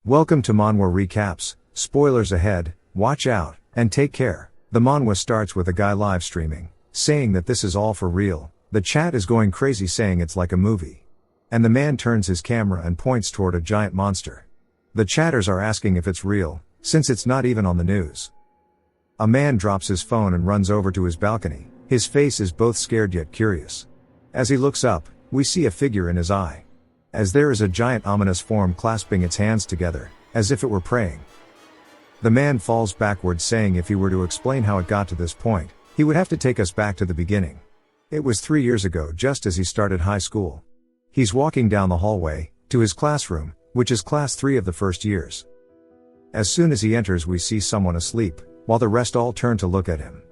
Welcome to Manhwa Recaps, spoilers ahead, watch out, and take care. The manhwa starts with a guy live streaming, saying that this is all for real. The chat is going crazy saying it's like a movie. And the man turns his camera and points toward a giant monster. The chatters are asking if it's real, since it's not even on the news. A man drops his phone and runs over to his balcony. His face is both scared yet curious. As he looks up, we see a figure in his eye. As there is a giant ominous form clasping its hands together, as if it were praying. The man falls backwards saying if he were to explain how it got to this point, he would have to take us back to the beginning. It was 3 years ago just as he started high school. He's walking down the hallway, to his classroom, which is class 3 of the first years. As soon as he enters we see someone asleep, while the rest all turn to look at him.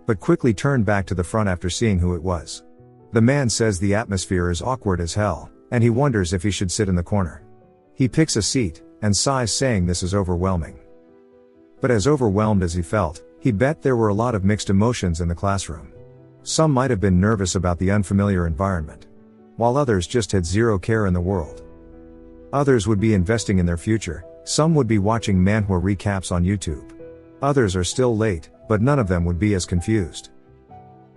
But quickly turn back to the front after seeing who it was. The man says the atmosphere is awkward as hell, and he wonders if he should sit in the corner. He picks a seat, and sighs saying this is overwhelming. But as overwhelmed as he felt, he bet there were a lot of mixed emotions in the classroom. Some might have been nervous about the unfamiliar environment, while others just had zero care in the world. Others would be investing in their future, some would be watching Manhwa recaps on YouTube. Others are still late, but none of them would be as confused.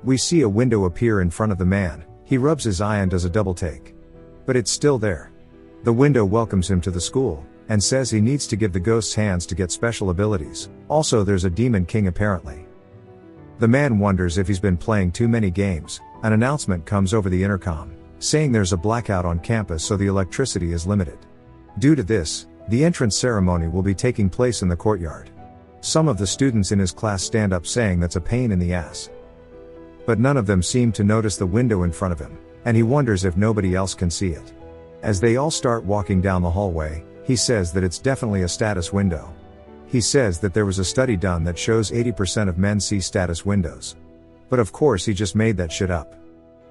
We see a window appear in front of the man, he rubs his eye and does a double take. But it's still there. The window welcomes him to the school, and says he needs to give the ghost's hands to get special abilities, also there's a demon king apparently. The man wonders if he's been playing too many games. An announcement comes over the intercom, saying there's a blackout on campus so the electricity is limited. Due to this, the entrance ceremony will be taking place in the courtyard. Some of the students in his class stand up saying that's a pain in the ass. But none of them seem to notice the window in front of him, and he wonders if nobody else can see it. As they all start walking down the hallway, he says that it's definitely a status window. He says that there was a study done that shows 80% of men see status windows. But of course he just made that shit up.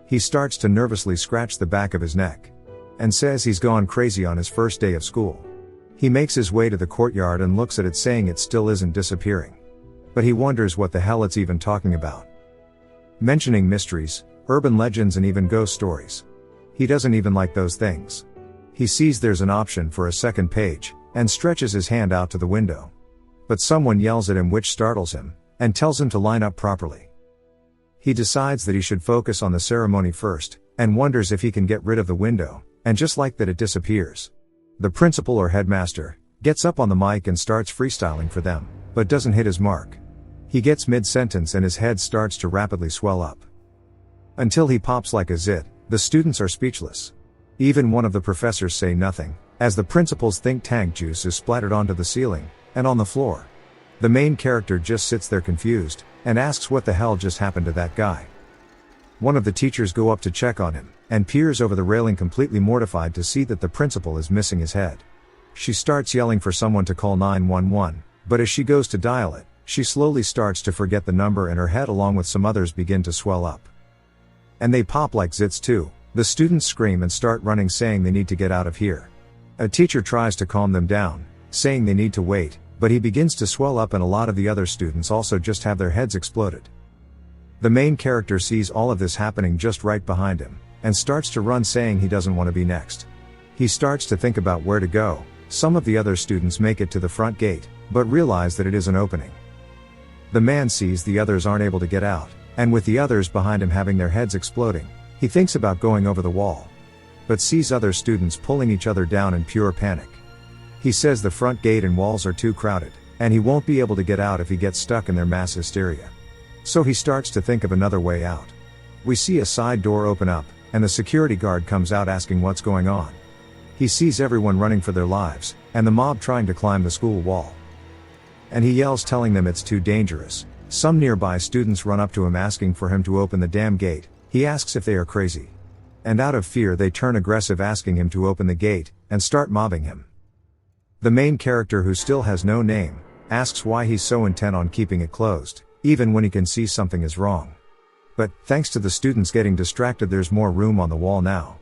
He starts to nervously scratch the back of his neck. And says he's gone crazy on his first day of school. He makes his way to the courtyard and looks at it saying it still isn't disappearing. But he wonders what the hell it's even talking about. Mentioning mysteries, urban legends and even ghost stories. He doesn't even like those things. He sees there's an option for a second page, and stretches his hand out to the window. But someone yells at him which startles him, and tells him to line up properly. He decides that he should focus on the ceremony first, and wonders if he can get rid of the window, and just like that it disappears. The principal or headmaster gets up on the mic and starts freestyling for them, but doesn't hit his mark. He gets mid-sentence and his head starts to rapidly swell up. Until he pops like a zit, the students are speechless. Even one of the professors say nothing, as the principal's think tank juice is splattered onto the ceiling, and on the floor. The main character just sits there confused, and asks what the hell just happened to that guy. One of the teachers go up to check on him, and peers over the railing completely mortified to see that the principal is missing his head. She starts yelling for someone to call 911, but as she goes to dial it, she slowly starts to forget the number and her head along with some others begin to swell up. And they pop like zits too. The students scream and start running saying they need to get out of here. A teacher tries to calm them down, saying they need to wait, but he begins to swell up and a lot of the other students also just have their heads exploded. The main character sees all of this happening just right behind him, and starts to run saying he doesn't want to be next. He starts to think about where to go. Some of the other students make it to the front gate, but realize that it is an opening. The man sees the others aren't able to get out, and with the others behind him having their heads exploding, he thinks about going over the wall. But sees other students pulling each other down in pure panic. He says the front gate and walls are too crowded, and he won't be able to get out if he gets stuck in their mass hysteria. So he starts to think of another way out. We see a side door open up, and the security guard comes out asking what's going on. He sees everyone running for their lives, and the mob trying to climb the school wall. And he yells telling them it's too dangerous. Some nearby students run up to him asking for him to open the damn gate. He asks if they are crazy. And out of fear they turn aggressive asking him to open the gate, and start mobbing him. The main character, who still has no name, asks why he's so intent on keeping it closed, even when he can see something is wrong. But, thanks to the students getting distracted, there's more room on the wall now.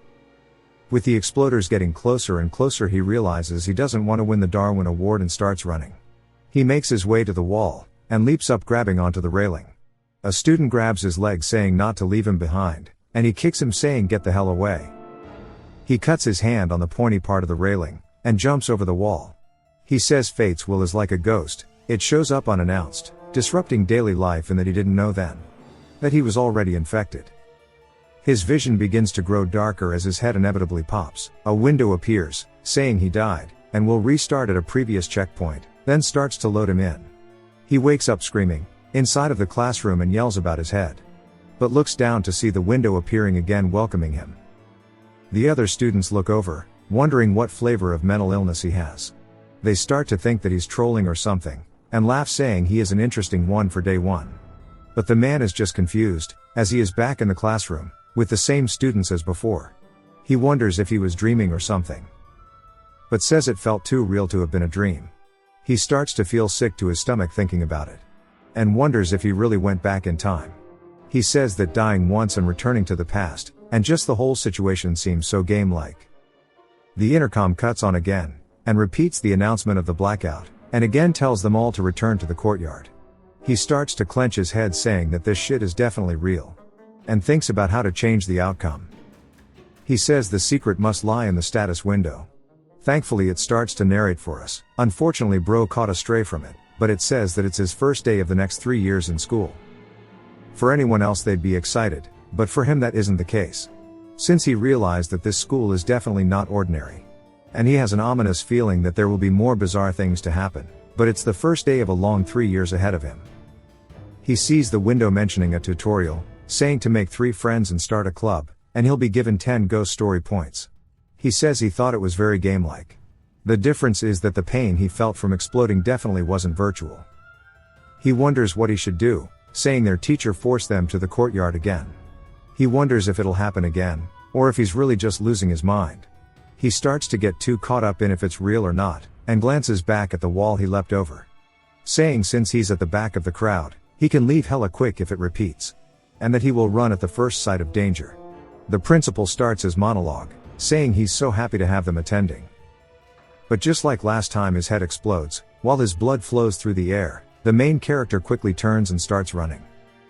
With the exploders getting closer and closer, he realizes he doesn't want to win the Darwin Award and starts running. He makes his way to the wall, and leaps up grabbing onto the railing. A student grabs his leg saying not to leave him behind, and he kicks him saying get the hell away. He cuts his hand on the pointy part of the railing, and jumps over the wall. He says Fate's will is like a ghost, it shows up unannounced, disrupting daily life, and that he didn't know then. That he was already infected. His vision begins to grow darker as his head inevitably pops. A window appears, saying he died, and will restart at a previous checkpoint, then starts to load him in. He wakes up screaming, inside of the classroom, and yells about his head. But looks down to see the window appearing again, welcoming him. The other students look over, wondering what flavor of mental illness he has. They start to think that he's trolling or something, and laugh, saying he is an interesting one for day one. But the man is just confused, as he is back in the classroom, with the same students as before. He wonders if he was dreaming or something. But says it felt too real to have been a dream. He starts to feel sick to his stomach thinking about it. And wonders if he really went back in time. He says that dying once and returning to the past, and just the whole situation seems so game-like. The intercom cuts on again, and repeats the announcement of the blackout, and again tells them all to return to the courtyard. He starts to clench his head, saying that this shit is definitely real. And thinks about how to change the outcome. He says the secret must lie in the status window. Thankfully it starts to narrate for us. Unfortunately bro caught astray from it, but it says that it's his first day of the next 3 years in school. For anyone else they'd be excited, but for him that isn't the case. Since he realized that this school is definitely not ordinary. And he has an ominous feeling that there will be more bizarre things to happen, but it's the first day of a long 3 years ahead of him. He sees the window mentioning a tutorial, saying to make 3 friends and start a club, and he'll be given 10 ghost story points. He says he thought it was very game-like. The difference is that the pain he felt from exploding definitely wasn't virtual. He wonders what he should do, saying their teacher forced them to the courtyard again. He wonders if it'll happen again, or if he's really just losing his mind. He starts to get too caught up in if it's real or not, and glances back at the wall he leapt over. Saying since he's at the back of the crowd, he can leave hella quick if it repeats. And that he will run at the first sight of danger. The principal starts his monologue, saying he's so happy to have them attending. But just like last time, his head explodes, while his blood flows through the air. The main character quickly turns and starts running,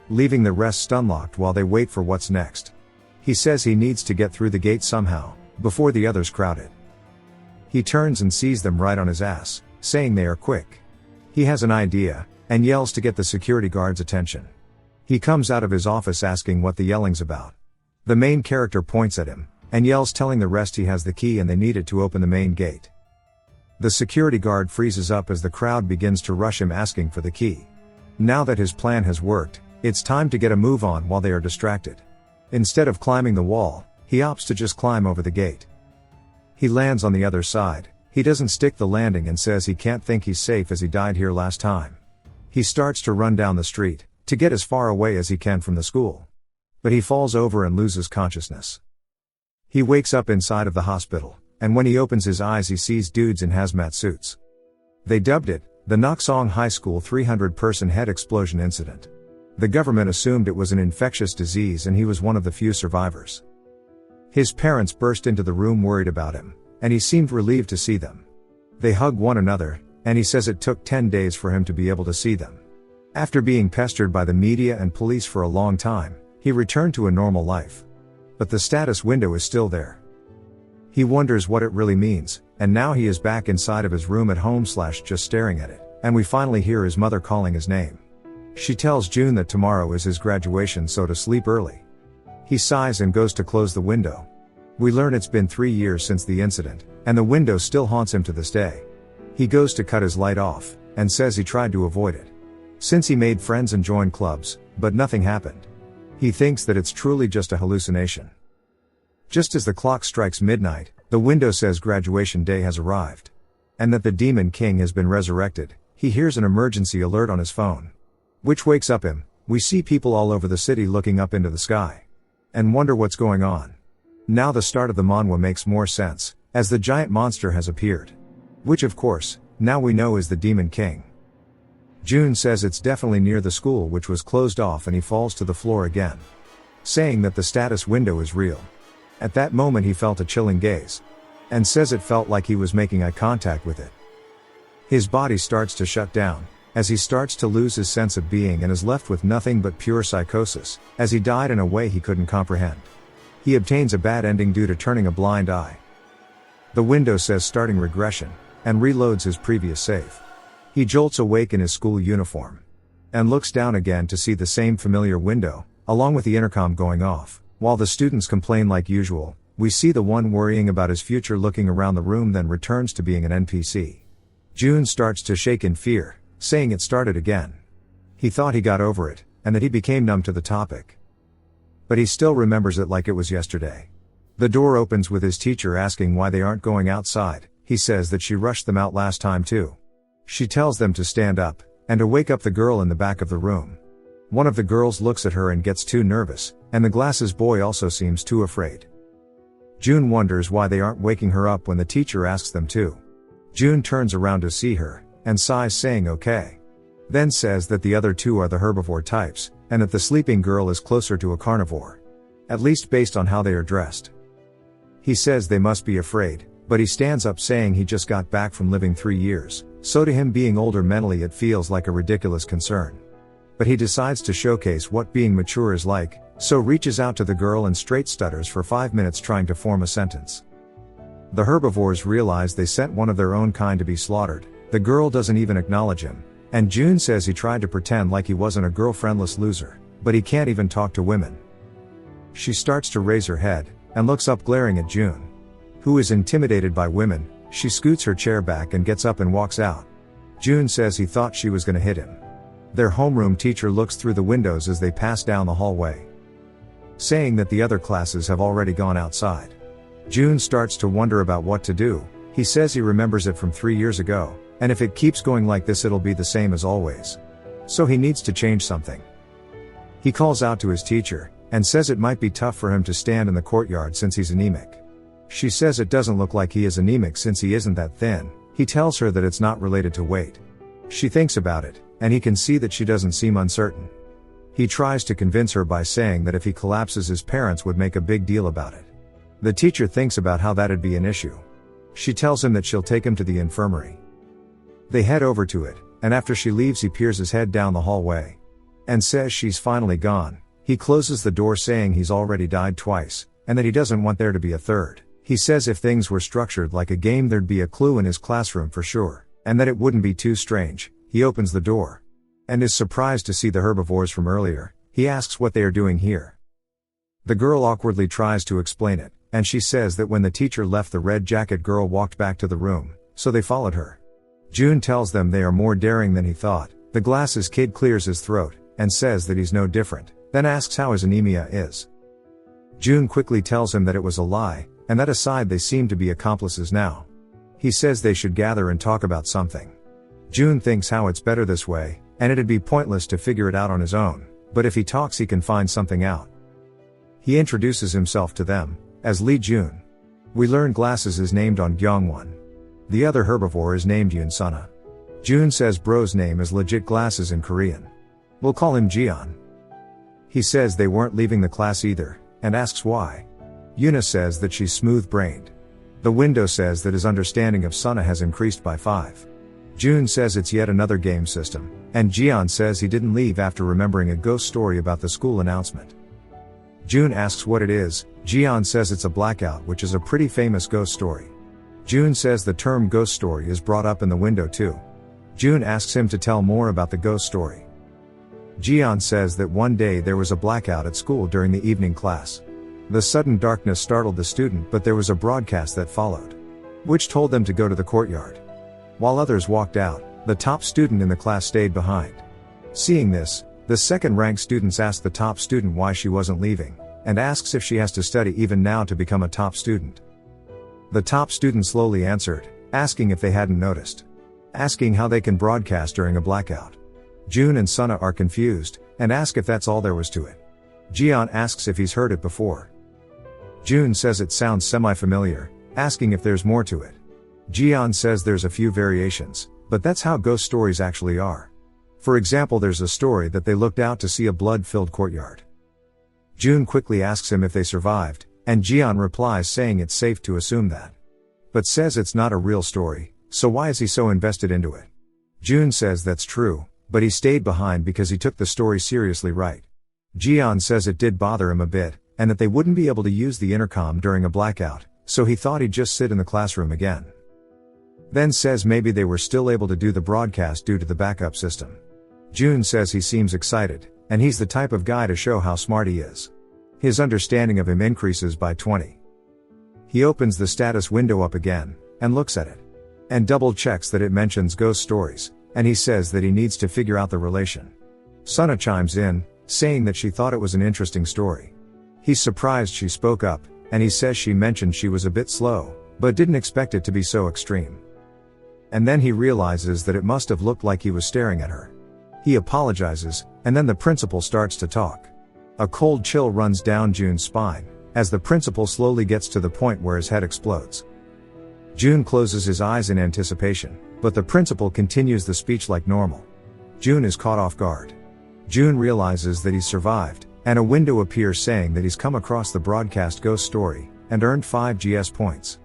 leaving the rest stunlocked while they wait for what's next. He says he needs to get through the gate somehow, before the others crowd it. He turns and sees them right on his ass, saying they are quick. He has an idea, and yells to get the security guard's attention. He comes out of his office asking what the yelling's about. The main character points at him, and yells, telling the rest he has the key and they need it to open the main gate. The security guard freezes up as the crowd begins to rush him, asking for the key. Now that his plan has worked, it's time to get a move on while they are distracted. Instead of climbing the wall, he opts to just climb over the gate. He lands on the other side. He doesn't stick the landing and says he can't think he's safe as he died here last time. He starts to run down the street, to get as far away as he can from the school. But he falls over and loses consciousness. He wakes up inside of the hospital, and when he opens his eyes he sees dudes in hazmat suits. They dubbed it, the Noksong High School 300-person head explosion incident. The government assumed it was an infectious disease and he was one of the few survivors. His parents burst into the room worried about him, and he seemed relieved to see them. They hug one another, and he says it took 10 days for him to be able to see them. After being pestered by the media and police for a long time, he returned to a normal life. But the status window is still there. He wonders what it really means, and now he is back inside of his room at home / just staring at it, and we finally hear his mother calling his name. She tells June that tomorrow is his graduation, so to sleep early. He sighs and goes to close the window. We learn it's been 3 years since the incident, and the window still haunts him to this day. He goes to cut his light off, and says he tried to avoid it. Since he made friends and joined clubs, but nothing happened. He thinks that it's truly just a hallucination. Just as the clock strikes midnight, the window says graduation day has arrived. And that the Demon King has been resurrected. He hears an emergency alert on his phone, which wakes up him. We see people all over the city looking up into the sky, and wonder what's going on. Now the start of the manhwa makes more sense, as the giant monster has appeared. Which of course, now we know is the Demon King. June says it's definitely near the school which was closed off, and he falls to the floor again, saying that the status window is real. At that moment he felt a chilling gaze, and says it felt like he was making eye contact with it. His body starts to shut down, as he starts to lose his sense of being and is left with nothing but pure psychosis, as he died in a way he couldn't comprehend. He obtains a bad ending due to turning a blind eye. The window says starting regression, and reloads his previous save. He jolts awake in his school uniform and looks down again to see the same familiar window, along with the intercom going off. While the students complain like usual, we see the one worrying about his future looking around the room, then returns to being an NPC. June starts to shake in fear, saying it started again. He thought he got over it, and that he became numb to the topic. But he still remembers it like it was yesterday. The door opens with his teacher asking why they aren't going outside. He says that she rushed them out last time too. She tells them to stand up, and to wake up the girl in the back of the room. One of the girls looks at her and gets too nervous, and the glasses boy also seems too afraid. June wonders why they aren't waking her up when the teacher asks them to. June turns around to see her, and sighs, saying okay. Then says that the other two are the herbivore types, and that the sleeping girl is closer to a carnivore. At least based on how they are dressed. He says they must be afraid, but he stands up saying he just got back from living 3 years, so to him being older mentally it feels like a ridiculous concern. But he decides to showcase what being mature is like, so reaches out to the girl and straight stutters for 5 minutes trying to form a sentence. The herbivores realize they sent one of their own kind to be slaughtered. The girl doesn't even acknowledge him, and June says he tried to pretend like he wasn't a girlfriendless loser, but he can't even talk to women. She starts to raise her head, and looks up glaring at June, who is intimidated by women. She scoots her chair back and gets up and walks out. June says he thought she was gonna hit him. Their homeroom teacher looks through the windows as they pass down the hallway, saying that the other classes have already gone outside. June starts to wonder about what to do. He says he remembers it from 3 years ago, and if it keeps going like this it'll be the same as always. So he needs to change something. He calls out to his teacher, and says it might be tough for him to stand in the courtyard since he's anemic. She says it doesn't look like he is anemic since he isn't that thin. He tells her that it's not related to weight. She thinks about it, and he can see that she doesn't seem uncertain. He tries to convince her by saying that if he collapses his parents would make a big deal about it. The teacher thinks about how that'd be an issue. She tells him that she'll take him to the infirmary. They head over to it, and after she leaves he peers his head down the hallway, and says she's finally gone. He closes the door saying he's already died twice, and that he doesn't want there to be a third. He says if things were structured like a game there'd be a clue in his classroom for sure, and that it wouldn't be too strange. He opens the door, and is surprised to see the herbivores from earlier. He asks what they are doing here. The girl awkwardly tries to explain it, and she says that when the teacher left the red jacket girl walked back to the room, so they followed her. June tells them they are more daring than he thought. The glasses kid clears his throat, and says that he's no different, then asks how his anemia is. June quickly tells him that it was a lie, and that aside they seem to be accomplices now. He says they should gather and talk about something. June thinks how it's better this way, and it'd be pointless to figure it out on his own, but if he talks he can find something out. He introduces himself to them as Lee June. We learn Glasses is named on Gyeongwon. The other herbivore is named Yoon Suna. June says bro's name is legit Glasses in Korean. We'll call him Jeon. He says they weren't leaving the class either, and asks why. Yuna says that she's smooth-brained. The window says that his understanding of Suna has increased by 5. June says it's yet another game system, and Jeon says he didn't leave after remembering a ghost story about the school announcement. June asks what it is. Jeon says it's a blackout, which is a pretty famous ghost story. June says the term ghost story is brought up in the window too. June asks him to tell more about the ghost story. Jeon says that one day there was a blackout at school during the evening class. The sudden darkness startled the student, but there was a broadcast that followed, which told them to go to the courtyard. While others walked out, the top student in the class stayed behind. Seeing this, the second-ranked students ask the top student why she wasn't leaving, and asks if she has to study even now to become a top student. The top student slowly answered, asking if they hadn't noticed, asking how they can broadcast during a blackout. June and Suna are confused, and ask if that's all there was to it. Jeon asks if he's heard it before. June says it sounds semi-familiar, asking if there's more to it. Jeon says there's a few variations, but that's how ghost stories actually are. For example, there's a story that they looked out to see a blood-filled courtyard. June quickly asks him if they survived, and Jeon replies saying it's safe to assume that, but says it's not a real story, so why is he so invested into it? June says that's true, but he stayed behind because he took the story seriously, right? Jeon says it did bother him a bit, and that they wouldn't be able to use the intercom during a blackout, so he thought he'd just sit in the classroom again. Then says maybe they were still able to do the broadcast due to the backup system. June says he seems excited, and he's the type of guy to show how smart he is. His understanding of him increases by 20. He opens the status window up again, and looks at it. And double checks that it mentions ghost stories, and he says that he needs to figure out the relation. Sana chimes in, saying that she thought it was an interesting story. He's surprised she spoke up, and he says she mentioned she was a bit slow, but didn't expect it to be so extreme. And then he realizes that it must have looked like he was staring at her. He apologizes, and then the principal starts to talk. A cold chill runs down June's spine, as the principal slowly gets to the point where his head explodes. June closes his eyes in anticipation, but the principal continues the speech like normal. June is caught off guard. June realizes that he's survived, and a window appears saying that he's come across the broadcast ghost story, and earned 5 GS points.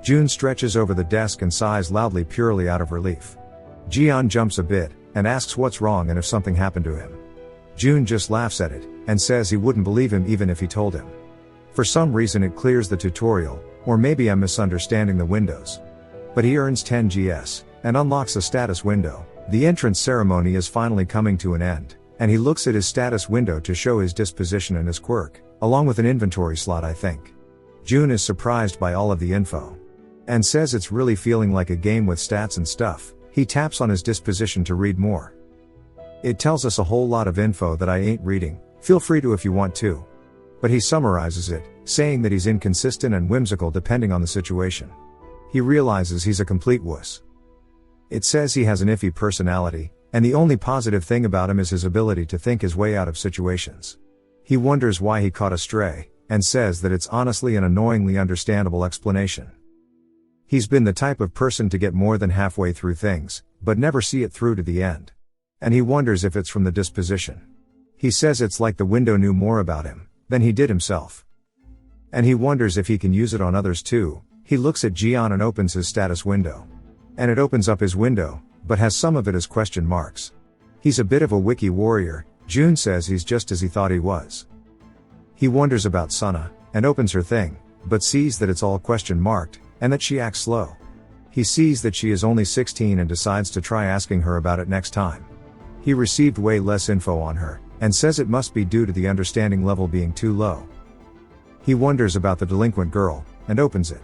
June stretches over the desk and sighs loudly purely out of relief. Jian jumps a bit, and asks what's wrong and if something happened to him. June just laughs at it, and says he wouldn't believe him even if he told him. For some reason it clears the tutorial, or maybe I'm misunderstanding the windows. But he earns 10 GS, and unlocks a status window. The entrance ceremony is finally coming to an end, and he looks at his status window to show his disposition and his quirk, along with an inventory slot I think. June is surprised by all of the info. And says it's really feeling like a game with stats and stuff. He taps on his disposition to read more. It tells us a whole lot of info that I ain't reading, feel free to if you want to. But he summarizes it, saying that he's inconsistent and whimsical depending on the situation. He realizes he's a complete wuss. It says he has an iffy personality, and the only positive thing about him is his ability to think his way out of situations. He wonders why he caught a stray, and says that it's honestly an annoyingly understandable explanation. He's been the type of person to get more than halfway through things, but never see it through to the end. And he wonders if it's from the disposition. He says it's like the window knew more about him than he did himself. And he wonders if he can use it on others too. He looks at Jian and opens his status window. And it opens up his window, but has some of it as question marks. He's a bit of a wiki warrior. June says he's just as he thought he was. He wonders about Sana, and opens her thing, but sees that it's all question marked, and that she acts slow. He sees that she is only 16 and decides to try asking her about it next time. He received way less info on her, and says it must be due to the understanding level being too low. He wonders about the delinquent girl, and opens it.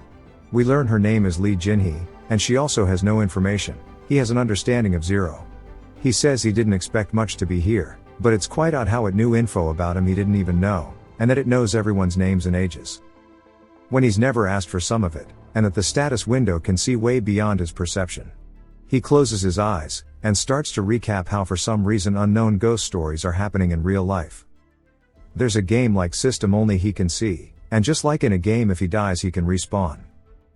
We learn her name is Lee Jinhee, and she also has no information. He has an understanding of 0. He says he didn't expect much to be here, but it's quite odd how it knew info about him he didn't even know, and that it knows everyone's names and ages. When he's never asked for some of it, and that the status window can see way beyond his perception. He closes his eyes, and starts to recap how for some reason unknown ghost stories are happening in real life. There's a game-like system only he can see, and just like in a game if he dies he can respawn.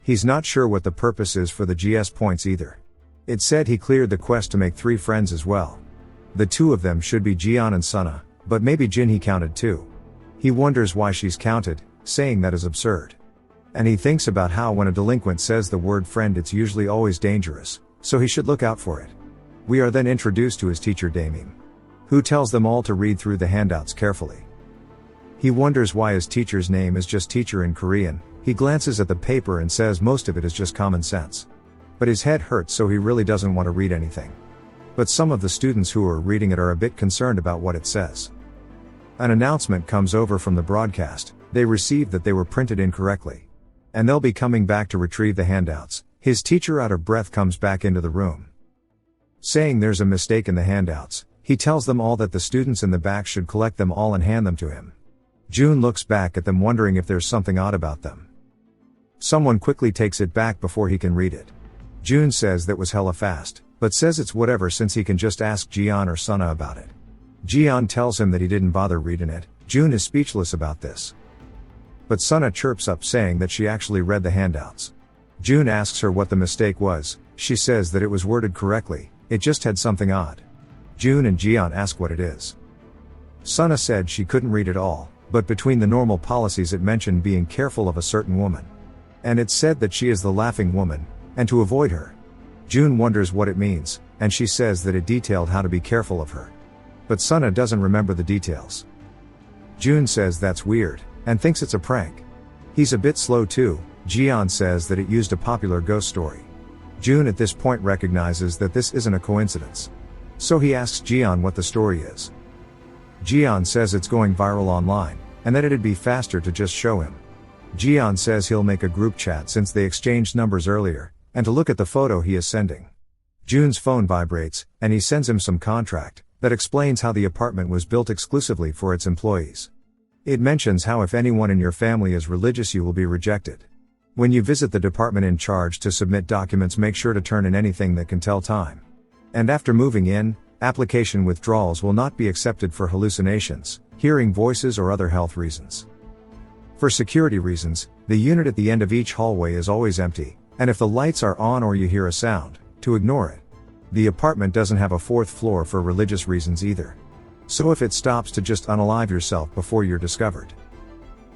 He's not sure what the purpose is for the GS points either. It said he cleared the quest to make 3 friends as well. The 2 of them should be Jian and Sana, but maybe Jinhee counted too. He wonders why she's counted, saying that is absurd. And he thinks about how when a delinquent says the word friend it's usually always dangerous, so he should look out for it. We are then introduced to his teacher Damim, who tells them all to read through the handouts carefully. He wonders why his teacher's name is just teacher in Korean. He glances at the paper and says most of it is just common sense. But his head hurts so he really doesn't want to read anything. But some of the students who are reading it are a bit concerned about what it says. An announcement comes over from the broadcast. They received that they were printed incorrectly. And they'll be coming back to retrieve the handouts. His teacher out of breath comes back into the room. Saying there's a mistake in the handouts, he tells them all that the students in the back should collect them all and hand them to him. June looks back at them wondering if there's something odd about them. Someone quickly takes it back before he can read it. June says that was hella fast, but says it's whatever since he can just ask Jian or Sana about it. Jian tells him that he didn't bother reading it. June is speechless about this. But Sana chirps up saying that she actually read the handouts. June asks her what the mistake was. She says that it was worded correctly, it just had something odd. June and Jian ask what it is. Sana said she couldn't read it all, but between the normal policies it mentioned being careful of a certain woman. And it said that she is the laughing woman, and to avoid her. June wonders what it means, and she says that it detailed how to be careful of her. But Sana doesn't remember the details. June says that's weird, and thinks it's a prank. He's a bit slow too. Jian says that it used a popular ghost story. June at this point recognizes that this isn't a coincidence. So he asks Jian what the story is. Jian says it's going viral online, and that it'd be faster to just show him. Jian says he'll make a group chat since they exchanged numbers earlier, and to look at the photo he is sending. June's phone vibrates, and he sends him some contract that explains how the apartment was built exclusively for its employees. It mentions how if anyone in your family is religious you will be rejected. When you visit the department in charge to submit documents, make sure to turn in anything that can tell time. And after moving in, application withdrawals will not be accepted for hallucinations, hearing voices or other health reasons. For security reasons, the unit at the end of each hallway is always empty, and if the lights are on or you hear a sound, to ignore it. The apartment doesn't have a fourth floor for religious reasons either. So if it stops, to just unalive yourself before you're discovered.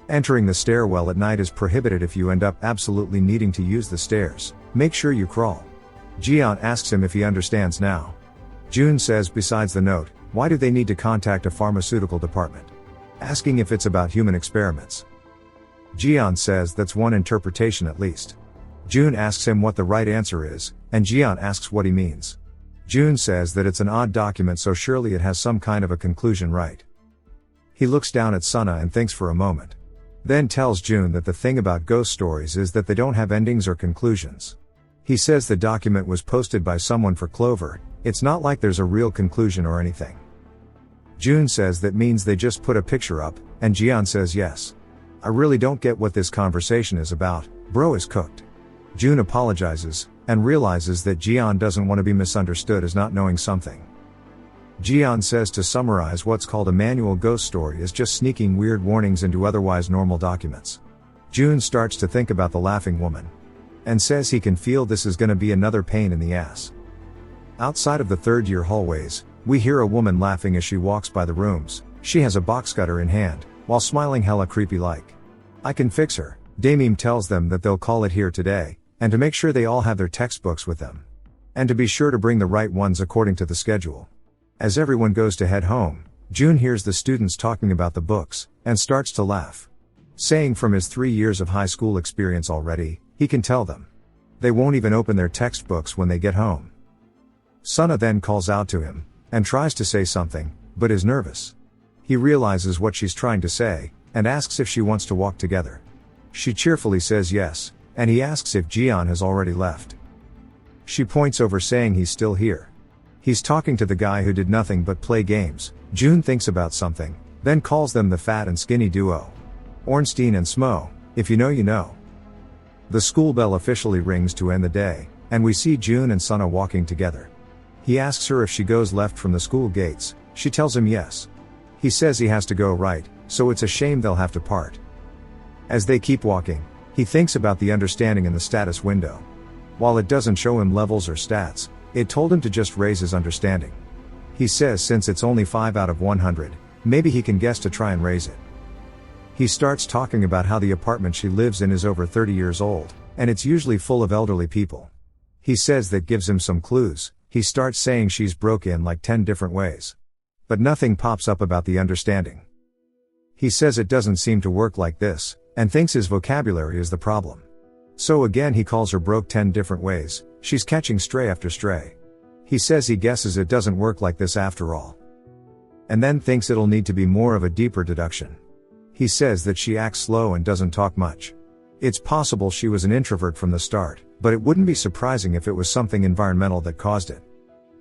Entering the stairwell at night is prohibited. If you end up absolutely needing to use the stairs, make sure you crawl. Jian asks him if he understands now. June says besides the note, why do they need to contact a pharmaceutical department? Asking if it's about human experiments. Jian says that's one interpretation at least. June asks him what the right answer is, and Jian asks what he means. June says that it's an odd document, so surely it has some kind of a conclusion, right? He looks down at Sunna and thinks for a moment. Then tells June that the thing about ghost stories is that they don't have endings or conclusions. He says the document was posted by someone for Clover, it's not like there's a real conclusion or anything. June says that means they just put a picture up, and Jian says yes. I really don't get what this conversation is about, bro is cooked. June apologizes, and realizes that Jian doesn't want to be misunderstood as not knowing something. Jian says to summarize, what's called a manual ghost story is just sneaking weird warnings into otherwise normal documents. June starts to think about the laughing woman. And says he can feel this is gonna be another pain in the ass. Outside of the third-year hallways, we hear a woman laughing as she walks by the rooms. She has a box cutter in hand, while smiling hella creepy like. I can fix her. Damim tells them that they'll call it here today, and to make sure they all have their textbooks with them. And to be sure to bring the right ones according to the schedule. As everyone goes to head home, June hears the students talking about the books, and starts to laugh. Saying from his 3 years of high school experience already, he can tell them. They won't even open their textbooks when they get home. Sunna then calls out to him, and tries to say something, but is nervous. He realizes what she's trying to say, and asks if she wants to walk together. She cheerfully says yes, and he asks if Jian has already left. She points over saying he's still here. He's talking to the guy who did nothing but play games. June thinks about something, then calls them the fat and skinny duo. Ornstein and Smo, if you know you know. The school bell officially rings to end the day, and we see June and Sunna walking together. He asks her if she goes left from the school gates, she tells him yes. He says he has to go right, so it's a shame they'll have to part. As they keep walking, he thinks about the understanding in the status window. While it doesn't show him levels or stats, it told him to just raise his understanding. He says since it's only 5 out of 100, maybe he can guess to try and raise it. He starts talking about how the apartment she lives in is over 30 years old, and it's usually full of elderly people. He says that gives him some clues. He starts saying she's broke in like 10 different ways. But nothing pops up about the understanding. He says it doesn't seem to work like this, and thinks his vocabulary is the problem. So again he calls her broke 10 different ways, she's catching stray after stray. He says he guesses it doesn't work like this after all. And then thinks it'll need to be more of a deeper deduction. He says that she acts slow and doesn't talk much. It's possible she was an introvert from the start, but it wouldn't be surprising if it was something environmental that caused it.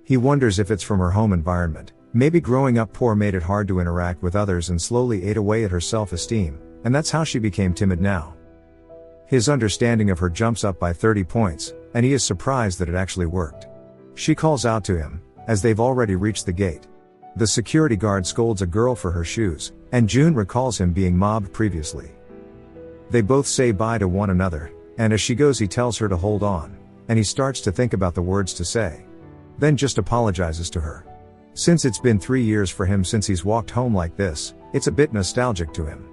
He wonders if it's from her home environment. Maybe growing up poor made it hard to interact with others and slowly ate away at her self-esteem, and that's how she became timid now. His understanding of her jumps up by 30 points, and he is surprised that it actually worked. She calls out to him, as they've already reached the gate. The security guard scolds a girl for her shoes, and June recalls him being mobbed previously. They both say bye to one another, and as she goes he tells her to hold on, and he starts to think about the words to say. Then just apologizes to her. Since it's been 3 years for him since he's walked home like this, it's a bit nostalgic to him.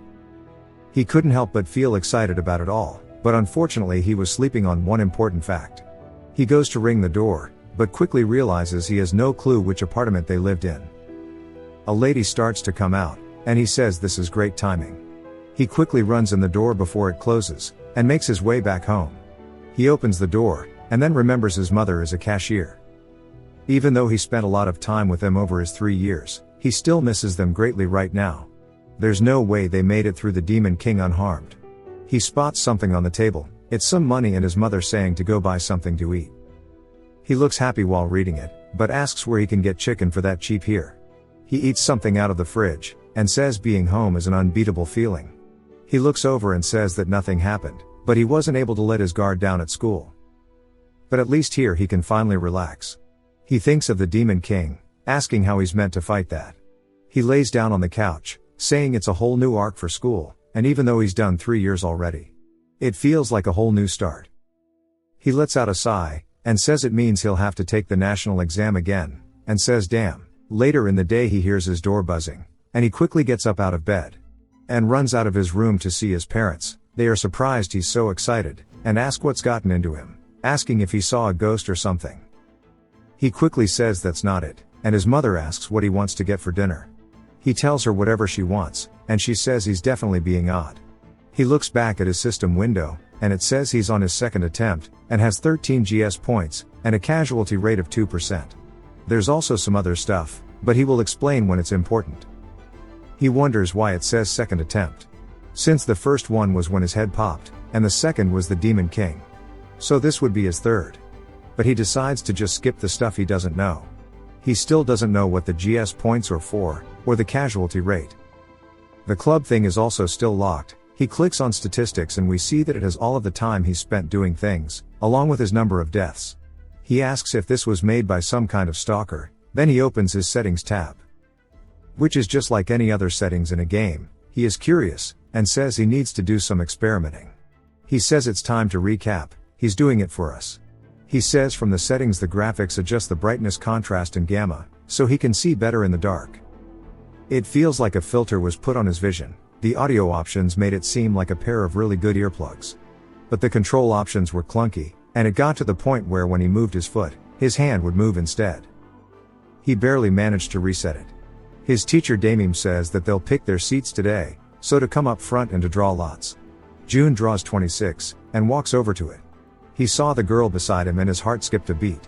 He couldn't help but feel excited about it all, but unfortunately he was sleeping on one important fact. He goes to ring the door, but quickly realizes he has no clue which apartment they lived in. A lady starts to come out, and he says this is great timing. He quickly runs in the door before it closes, and makes his way back home. He opens the door, and then remembers his mother is a cashier. Even though he spent a lot of time with them over his 3 years, he still misses them greatly right now. There's no way they made it through the Demon King unharmed. He spots something on the table. It's some money and his mother saying to go buy something to eat. He looks happy while reading it, but asks where he can get chicken for that cheap here. He eats something out of the fridge, and says being home is an unbeatable feeling. He looks over and says that nothing happened, but he wasn't able to let his guard down at school. But at least here he can finally relax. He thinks of the Demon King, asking how he's meant to fight that. He lays down on the couch, saying it's a whole new arc for school, and even though he's done 3 years already, it feels like a whole new start. He lets out a sigh, and says it means he'll have to take the national exam again, and says damn. Later in the day he hears his door buzzing, and he quickly gets up out of bed, and runs out of his room to see his parents. They are surprised he's so excited, and ask what's gotten into him, asking if he saw a ghost or something. He quickly says that's not it, and his mother asks what he wants to get for dinner. He tells her whatever she wants, and she says he's definitely being odd. He looks back at his system window, and it says he's on his second attempt, and has 13 GS points, and a casualty rate of 2%. There's also some other stuff, but he will explain when it's important. He wonders why it says second attempt, since the first one was when his head popped, and the second was the Demon King. So this would be his third. But he decides to just skip the stuff he doesn't know. He still doesn't know what the GS points are for, or the casualty rate. The club thing is also still locked. He clicks on statistics and we see that it has all of the time he's spent doing things, along with his number of deaths. He asks if this was made by some kind of stalker, then he opens his settings tab, which is just like any other settings in a game. He is curious, and says he needs to do some experimenting. He says it's time to recap, he's doing it for us. He says from the settings the graphics adjust the brightness, contrast and gamma, so he can see better in the dark. It feels like a filter was put on his vision. The audio options made it seem like a pair of really good earplugs. But the control options were clunky, and it got to the point where when he moved his foot, his hand would move instead. He barely managed to reset it. His teacher Damim says that they'll pick their seats today, so to come up front and to draw lots. June draws 26, and walks over to it. He saw the girl beside him and his heart skipped a beat.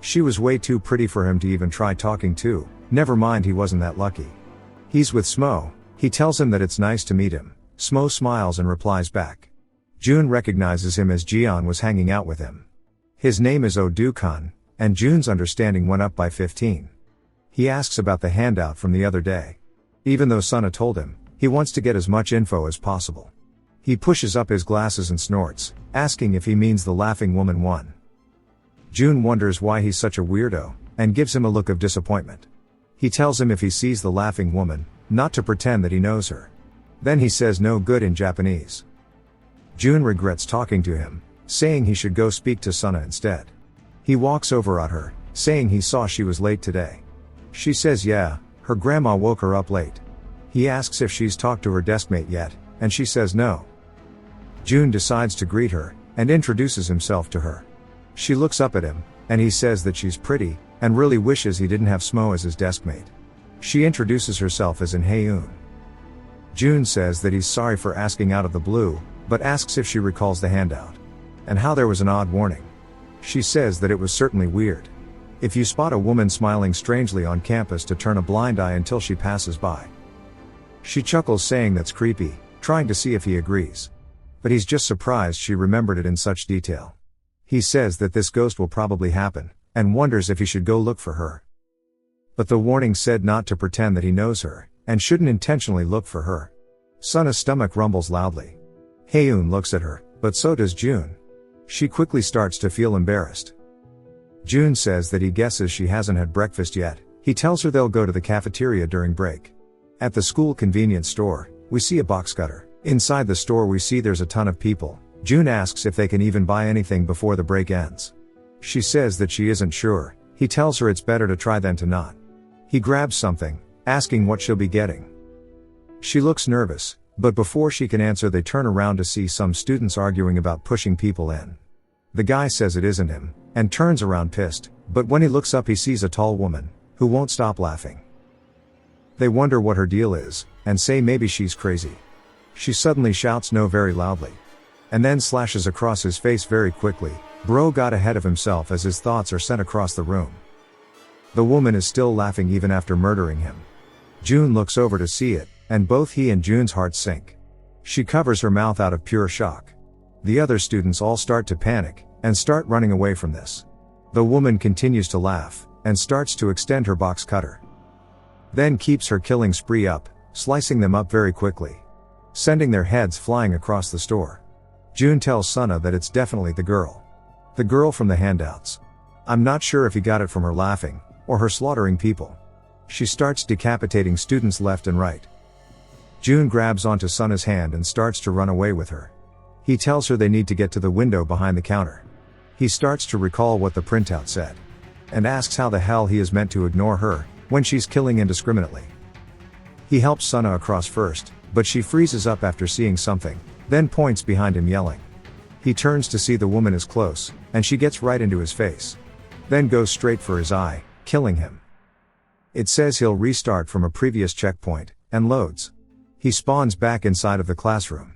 She was way too pretty for him to even try talking to, never mind he wasn't that lucky. He's with Smo. He tells him that it's nice to meet him. Smo smiles and replies back. June recognizes him as Jian was hanging out with him. His name is Odu-kun, and June's understanding went up by 15. He asks about the handout from the other day. Even though Suna told him, he wants to get as much info as possible. He pushes up his glasses and snorts, asking if he means the laughing woman one. June wonders why he's such a weirdo, and gives him a look of disappointment. He tells him if he sees the laughing woman, not to pretend that he knows her. Then he says no good in Japanese. June regrets talking to him, saying he should go speak to Suna instead. He walks over at her, saying he saw she was late today. She says yeah, her grandma woke her up late. He asks if she's talked to her deskmate yet, and she says no. June decides to greet her, and introduces himself to her. She looks up at him, and he says that she's pretty, and really wishes he didn't have Smo as his deskmate. She introduces herself as in Haeun. June says that he's sorry for asking out of the blue, but asks if she recalls the handout, and how there was an odd warning. She says that it was certainly weird. If you spot a woman smiling strangely on campus to turn a blind eye until she passes by. She chuckles saying that's creepy, trying to see if he agrees. But he's just surprised she remembered it in such detail. He says that this ghost will probably happen, and wonders if he should go look for her. But the warning said not to pretend that he knows her, and shouldn't intentionally look for her. Suna's stomach rumbles loudly. Haeun looks at her, but so does June. She quickly starts to feel embarrassed. June says that he guesses she hasn't had breakfast yet. He tells her they'll go to the cafeteria during break. At the school convenience store, we see a box cutter. Inside the store we see there's a ton of people. June asks if they can even buy anything before the break ends. She says that she isn't sure. He tells her it's better to try than to not. He grabs something, asking what she'll be getting. She looks nervous, but before she can answer they turn around to see some students arguing about pushing people in. The guy says it isn't him, and turns around pissed, but when he looks up he sees a tall woman, who won't stop laughing. They wonder what her deal is, and say maybe she's crazy. She suddenly shouts no very loudly, and then slashes across his face very quickly, Bro got ahead of himself as his thoughts are sent across the room. The woman is still laughing even after murdering him. June looks over to see it, and both he and June's hearts sink. She covers her mouth out of pure shock. The other students all start to panic, and start running away from this. The woman continues to laugh, and starts to extend her box cutter. Then keeps her killing spree up, slicing them up very quickly, sending their heads flying across the store. June tells Sunna that it's definitely the girl. The girl from the handouts. I'm not sure if he got it from her laughing, or her slaughtering people. She starts decapitating students left and right. June grabs onto Sunna's hand and starts to run away with her. He tells her they need to get to the window behind the counter. He starts to recall what the printout said, and asks how the hell he is meant to ignore her, when she's killing indiscriminately. He helps Sunna across first, but she freezes up after seeing something, then points behind him yelling. He turns to see the woman is close, and she gets right into his face. Then goes straight for his eye, killing him. It says he'll restart from a previous checkpoint, and loads. He spawns back inside of the classroom,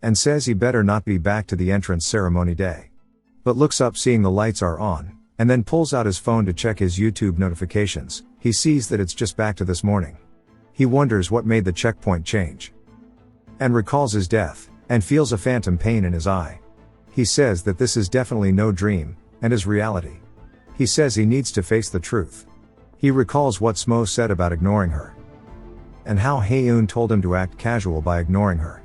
and says he better not be back to the entrance ceremony day. But looks up seeing the lights are on, and then pulls out his phone to check his YouTube notifications. He sees that it's just back to this morning. He wonders what made the checkpoint change, and recalls his death, and feels a phantom pain in his eye. He says that this is definitely no dream, and is reality. He says he needs to face the truth. He recalls what Smo said about ignoring her, and how Haeun told him to act casual by ignoring her.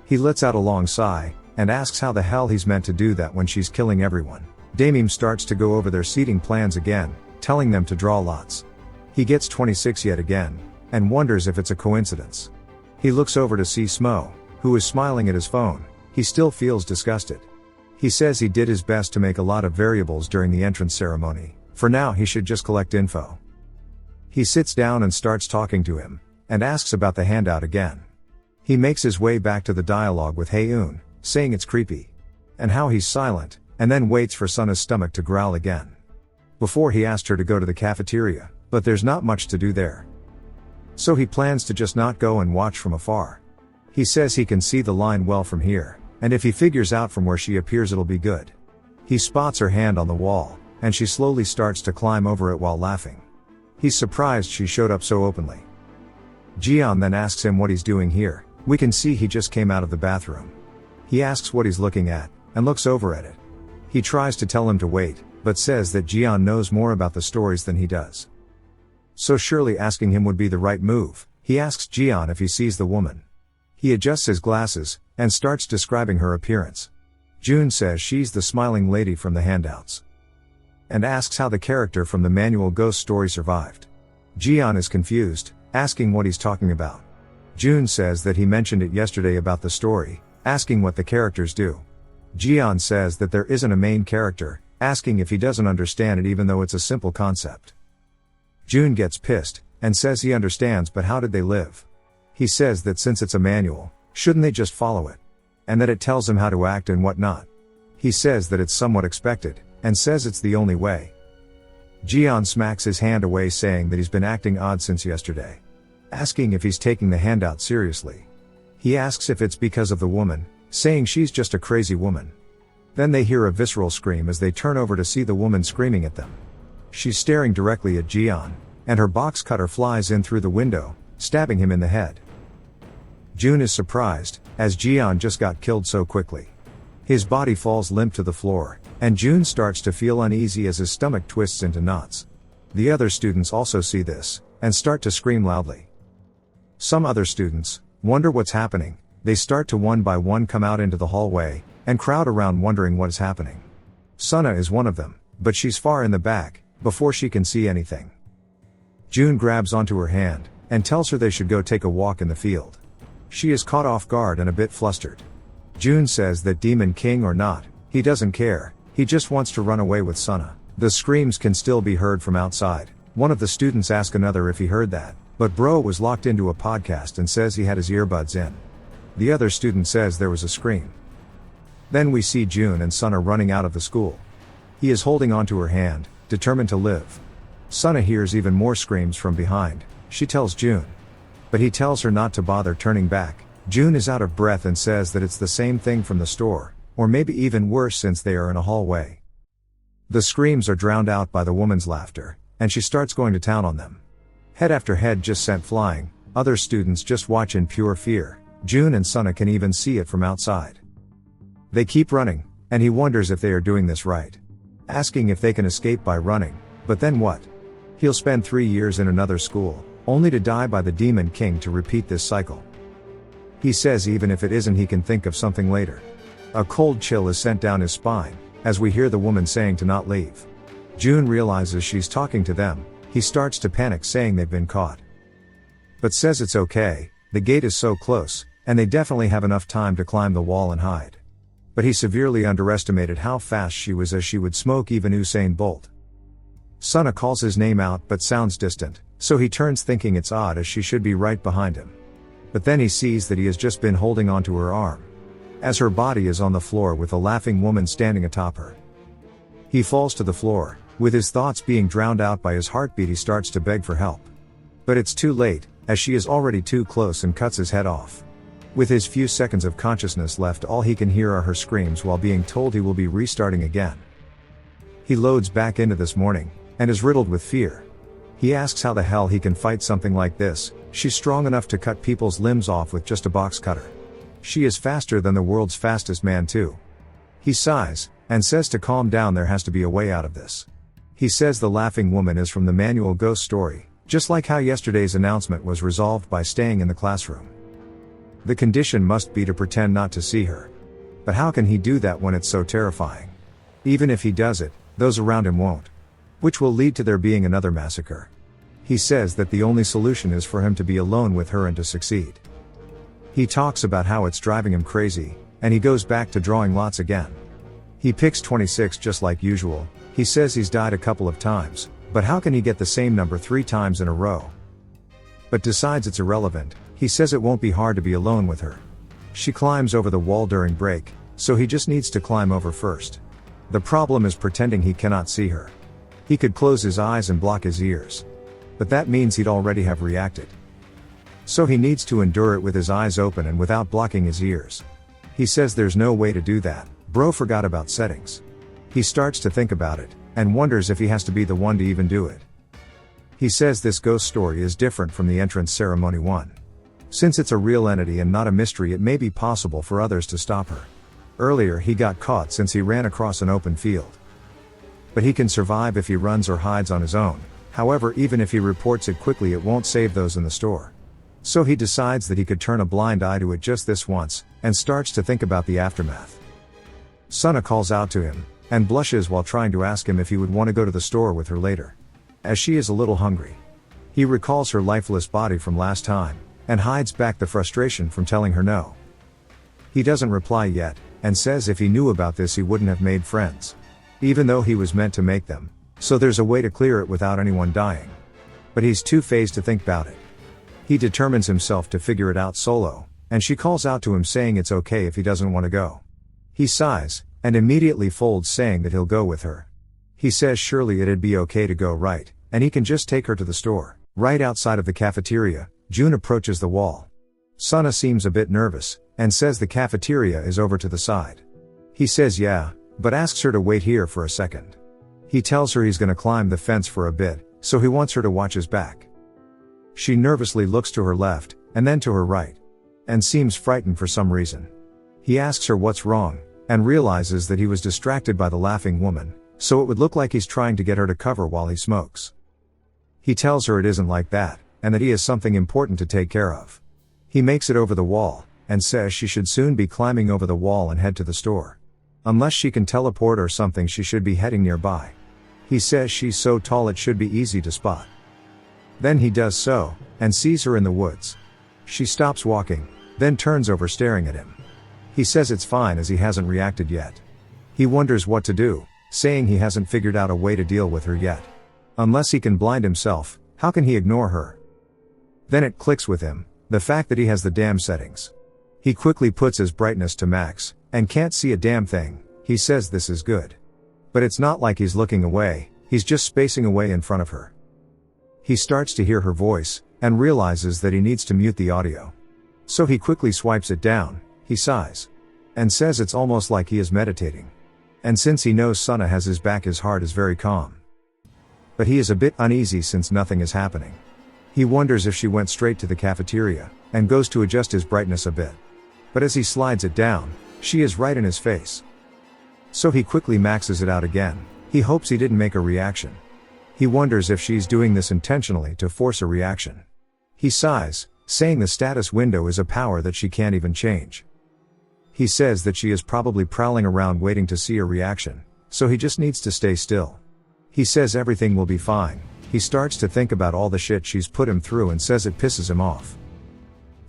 He lets out a long sigh, and asks how the hell he's meant to do that when she's killing everyone. Damim starts to go over their seating plans again, telling them to draw lots. He gets 26 yet again, and wonders if it's a coincidence. He looks over to see Smo, who is smiling at his phone. He still feels disgusted. He says he did his best to make a lot of variables during the entrance ceremony. For now he should just collect info. He sits down and starts talking to him, and asks about the handout again. He makes his way back to the dialogue with Haeun, saying it's creepy, and how he's silent, and then waits for Sunna's stomach to growl again. Before he asked her to go to the cafeteria, but there's not much to do there. So he plans to just not go and watch from afar. He says he can see the line well from here, and if he figures out from where she appears it'll be good. He spots her hand on the wall, and she slowly starts to climb over it while laughing. He's surprised she showed up so openly. Jian then asks him what he's doing here. We can see he just came out of the bathroom. He asks what he's looking at, and looks over at it. He tries to tell him to wait, but says that Jian knows more about the stories than he does. So surely asking him would be the right move. He asks Jian if he sees the woman. He adjusts his glasses, and starts describing her appearance. June says she's the smiling lady from the handouts, and asks how the character from the manual ghost story survived. Jian is confused, asking what he's talking about. June says that he mentioned it yesterday about the story, asking what the characters do. Jian says that there isn't a main character, asking if he doesn't understand it even though it's a simple concept. June gets pissed, and says he understands, but how did they live? He says that since it's a manual, shouldn't they just follow it? And that it tells him how to act and what not. He says that it's somewhat expected, and says it's the only way. Jian smacks his hand away saying that he's been acting odd since yesterday, asking if he's taking the handout seriously. He asks if it's because of the woman, saying she's just a crazy woman. Then they hear a visceral scream as they turn over to see the woman screaming at them. She's staring directly at Jian, and her box cutter flies in through the window, stabbing him in the head. June is surprised, as Jian just got killed so quickly. His body falls limp to the floor, and June starts to feel uneasy as his stomach twists into knots. The other students also see this, and start to scream loudly. Some other students wonder what's happening. They start to one by one come out into the hallway, and crowd around wondering what is happening. Sunna is one of them, but she's far in the back, before she can see anything. June grabs onto her hand, and tells her they should go take a walk in the field. She is caught off guard and a bit flustered. June says that Demon King or not, he doesn't care, he just wants to run away with Sunna. The screams can still be heard from outside. One of the students asks another if he heard that, but bro was locked into a podcast and says he had his earbuds in. The other student says there was a scream. Then we see June and Sunna running out of the school. He is holding onto her hand, determined to live. Sunna hears even more screams from behind. She tells June, but he tells her not to bother turning back. June is out of breath and says that it's the same thing from the store, or maybe even worse since they are in a hallway. The screams are drowned out by the woman's laughter, and she starts going to town on them. Head after head just sent flying, other students just watch in pure fear. June and Sana can even see it from outside. They keep running, and he wonders if they are doing this right. Asking if they can escape by running, but then what? He'll spend 3 years in another school, only to die by the Demon King to repeat this cycle. He says even if it isn't, he can think of something later. A cold chill is sent down his spine, as we hear the woman saying to not leave. June realizes she's talking to them. He starts to panic, saying they've been caught. But says it's okay, the gate is so close, and they definitely have enough time to climb the wall and hide. But he severely underestimated how fast she was, as she would smoke even Usain Bolt. Sana calls his name out but sounds distant, so he turns, thinking it's odd as she should be right behind him. But then he sees that he has just been holding onto her arm, as her body is on the floor with a laughing woman standing atop her. He falls to the floor, with his thoughts being drowned out by his heartbeat. He starts to beg for help. But it's too late, as she is already too close and cuts his head off. With his few seconds of consciousness left, all he can hear are her screams while being told he will be restarting again. He loads back into this morning, and is riddled with fear. He asks how the hell he can fight something like this. She's strong enough to cut people's limbs off with just a box cutter. She is faster than the world's fastest man too. He sighs, and says to calm down, there has to be a way out of this. He says the laughing woman is from the manual ghost story, just like how yesterday's announcement was resolved by staying in the classroom. The condition must be to pretend not to see her. But how can he do that when it's so terrifying? Even if he does it, those around him won't. Which will lead to there being another massacre. He says that the only solution is for him to be alone with her and to succeed. He talks about how it's driving him crazy, and he goes back to drawing lots again. He picks 26 just like usual. He says he's died a couple of times, but how can he get the same number 3 times in a row? But decides it's irrelevant. He says it won't be hard to be alone with her. She climbs over the wall during break, so he just needs to climb over first. The problem is pretending he cannot see her. He could close his eyes and block his ears. But that means he'd already have reacted. So he needs to endure it with his eyes open and without blocking his ears. He says there's no way to do that, bro forgot about settings. He starts to think about it, and wonders if he has to be the one to even do it. He says this ghost story is different from the entrance ceremony one. Since it's a real entity and not a mystery, it may be possible for others to stop her. Earlier he got caught since he ran across an open field. But he can survive if he runs or hides on his own. However, even if he reports it quickly, it won't save those in the store. So he decides that he could turn a blind eye to it just this once, and starts to think about the aftermath. Sana calls out to him, and blushes while trying to ask him if he would want to go to the store with her later, as she is a little hungry. He recalls her lifeless body from last time, and hides back the frustration from telling her no. He doesn't reply yet, and says if he knew about this he wouldn't have made friends. Even though he was meant to make them, so there's a way to clear it without anyone dying. But he's too phased to think about it. He determines himself to figure it out solo, and she calls out to him saying it's okay if he doesn't want to go. He sighs, and immediately folds, saying that he'll go with her. He says surely it'd be okay to go, right, and he can just take her to the store. Right outside of the cafeteria, June approaches the wall. Sana seems a bit nervous, and says the cafeteria is over to the side. He says yeah, but asks her to wait here for a second. He tells her he's gonna climb the fence for a bit, so he wants her to watch his back. She nervously looks to her left, and then to her right, and seems frightened for some reason. He asks her what's wrong, and realizes that he was distracted by the laughing woman, so it would look like he's trying to get her to cover while he smokes. He tells her it isn't like that, and that he has something important to take care of. He makes it over the wall, and says she should soon be climbing over the wall and head to the store. Unless she can teleport or something, she should be heading nearby. He says she's so tall it should be easy to spot. Then he does so, and sees her in the woods. She stops walking, then turns over staring at him. He says it's fine as he hasn't reacted yet. He wonders what to do, saying he hasn't figured out a way to deal with her yet. Unless he can blind himself, how can he ignore her? Then it clicks with him, the fact that he has the damn settings. He quickly puts his brightness to max, and can't see a damn thing. He says this is good. But it's not like he's looking away, he's just spacing away in front of her. He starts to hear her voice, and realizes that he needs to mute the audio. So he quickly swipes it down. He sighs, and says it's almost like he is meditating. And since he knows Suna has his back, his heart is very calm. But he is a bit uneasy since nothing is happening. He wonders if she went straight to the cafeteria, and goes to adjust his brightness a bit. But as he slides it down, she is right in his face. So he quickly maxes it out again. He hopes he didn't make a reaction. He wonders if she's doing this intentionally to force a reaction. He sighs, saying the status window is a power that she can't even change. He says that she is probably prowling around waiting to see a reaction, so he just needs to stay still. He says everything will be fine. He starts to think about all the shit she's put him through and says it pisses him off.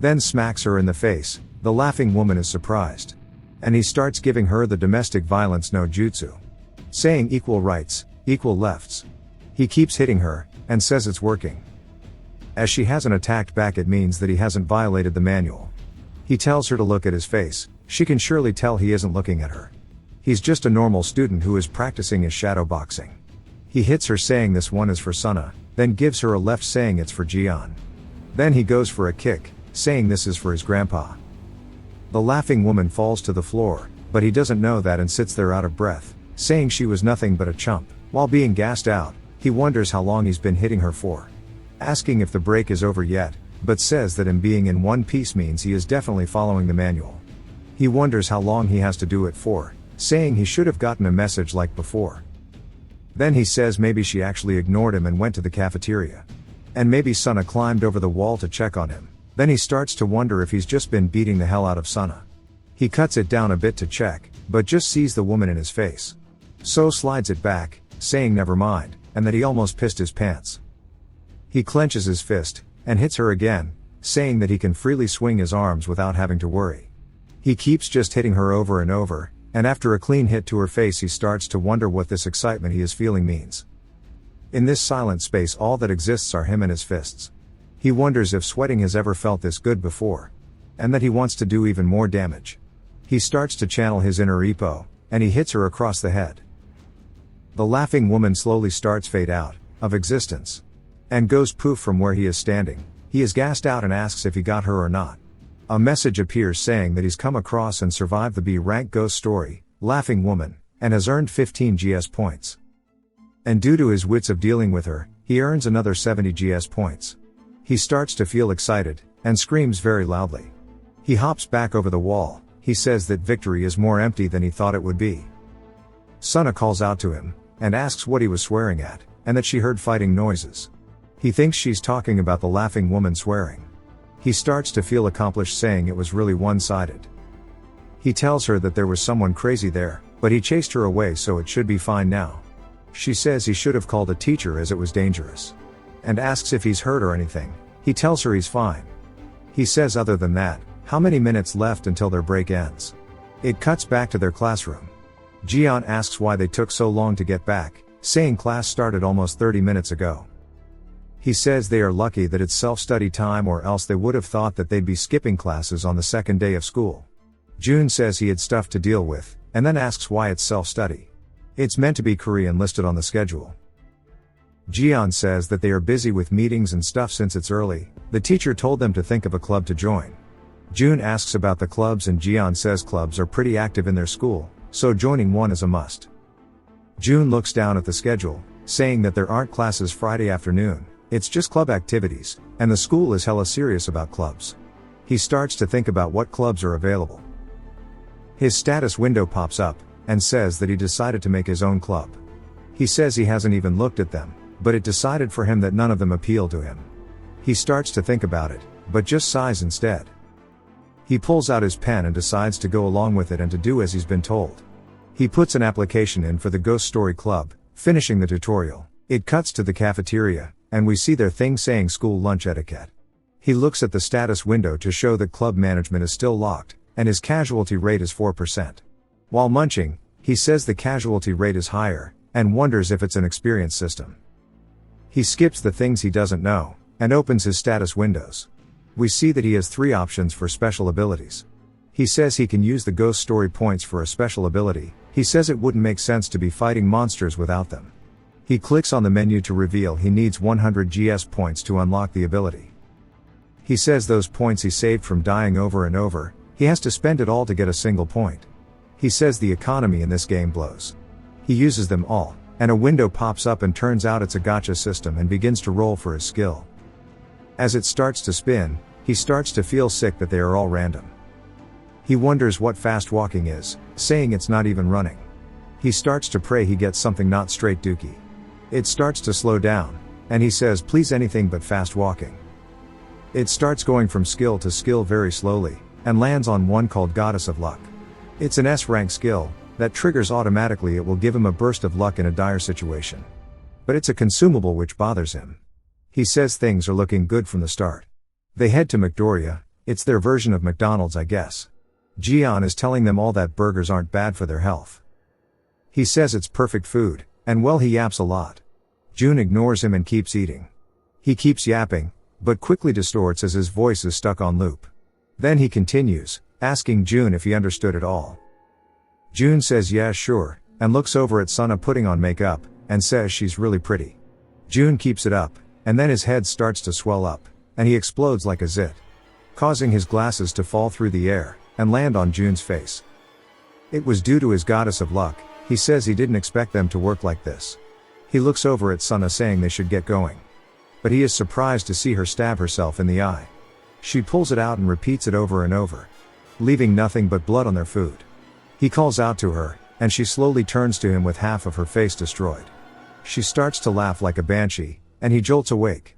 Then smacks her in the face. The laughing woman is surprised. And he starts giving her the domestic violence no jutsu. Saying equal rights, equal lefts. He keeps hitting her, and says it's working. As she hasn't attacked back, it means that he hasn't violated the manual. He tells her to look at his face. She can surely tell he isn't looking at her. He's just a normal student who is practicing his shadow boxing. He hits her saying this one is for Suna, then gives her a left saying it's for Jian. Then he goes for a kick, saying this is for his grandpa. The laughing woman falls to the floor, but he doesn't know that and sits there out of breath, saying she was nothing but a chump. While being gassed out, he wonders how long he's been hitting her for. Asking if the break is over yet, but says that him being in one piece means he is definitely following the manual. He wonders how long he has to do it for, saying he should have gotten a message like before. Then he says maybe she actually ignored him and went to the cafeteria. And maybe Suna climbed over the wall to check on him. Then he starts to wonder if he's just been beating the hell out of Suna. He cuts it down a bit to check, but just sees the woman in his face. So slides it back, saying never mind, and that he almost pissed his pants. He clenches his fist, and hits her again, saying that he can freely swing his arms without having to worry. He keeps just hitting her over and over, and after a clean hit to her face he starts to wonder what this excitement he is feeling means. In this silent space all that exists are him and his fists. He wonders if sweating has ever felt this good before. And that he wants to do even more damage. He starts to channel his inner Ippo, and he hits her across the head. The laughing woman slowly starts fade out of existence. And goes poof from where he is standing. He is gassed out and asks if he got her or not. A message appears saying that he's come across and survived the B-rank ghost story, Laughing Woman, and has earned 15 GS points. And due to his wits of dealing with her, he earns another 70 GS points. He starts to feel excited, and screams very loudly. He hops back over the wall. He says that victory is more empty than he thought it would be. Suna calls out to him, and asks what he was swearing at, and that she heard fighting noises. He thinks she's talking about the laughing woman swearing. He starts to feel accomplished saying it was really one-sided. He tells her that there was someone crazy there, but he chased her away so it should be fine now. She says he should have called a teacher as it was dangerous. And asks if he's hurt or anything. He tells her he's fine. He says other than that, how many minutes left until their break ends? It cuts back to their classroom. Jian asks why they took so long to get back, saying class started almost 30 minutes ago. He says they are lucky that it's self-study time or else they would have thought that they'd be skipping classes on the second day of school. Jun says he had stuff to deal with, and then asks why it's self-study. It's meant to be Korean listed on the schedule. Jian says that they are busy with meetings and stuff since it's early. The teacher told them to think of a club to join. Jun asks about the clubs and Jian says clubs are pretty active in their school, so joining one is a must. Jun looks down at the schedule, saying that there aren't classes Friday afternoon. It's just club activities, and the school is hella serious about clubs. He starts to think about what clubs are available. His status window pops up, and says that he decided to make his own club. He says he hasn't even looked at them, but it decided for him that none of them appeal to him. He starts to think about it, but just sighs instead. He pulls out his pen and decides to go along with it and to do as he's been told. He puts an application in for the Ghost Story Club, finishing the tutorial. It cuts to the cafeteria, and we see their thing saying school lunch etiquette. He looks at the status window to show that club management is still locked, and his casualty rate is 4%. While munching, he says the casualty rate is higher, and wonders if it's an experience system. He skips the things he doesn't know, and opens his status windows. We see that he has 3 options for special abilities. He says he can use the ghost story points for a special ability. He says it wouldn't make sense to be fighting monsters without them. He clicks on the menu to reveal he needs 100 GS points to unlock the ability. He says those points he saved from dying over and over, he has to spend it all to get a single point. He says the economy in this game blows. He uses them all, and a window pops up and turns out it's a gacha system and begins to roll for his skill. As it starts to spin, he starts to feel sick that they are all random. He wonders what fast walking is, saying it's not even running. He starts to pray he gets something not straight dookie. It starts to slow down, and he says please anything but fast walking. It starts going from skill to skill very slowly, and lands on one called Goddess of Luck. It's an S-rank skill, that triggers automatically. It will give him a burst of luck in a dire situation. But it's a consumable which bothers him. He says things are looking good from the start. They head to McDoria, it's their version of McDonald's I guess. Jian is telling them all that burgers aren't bad for their health. He says it's perfect food, and well he yaps a lot. June ignores him and keeps eating. He keeps yapping, but quickly distorts as his voice is stuck on loop. Then he continues, asking June if he understood it all. June says yeah sure, and looks over at Sana putting on makeup, and says she's really pretty. June keeps it up, and then his head starts to swell up, and he explodes like a zit, causing his glasses to fall through the air, and land on June's face. It was due to his Goddess of Luck. He says he didn't expect them to work like this. He looks over at Sana saying they should get going. But he is surprised to see her stab herself in the eye. She pulls it out and repeats it over and over, leaving nothing but blood on their food. He calls out to her, and she slowly turns to him with half of her face destroyed. She starts to laugh like a banshee, and he jolts awake.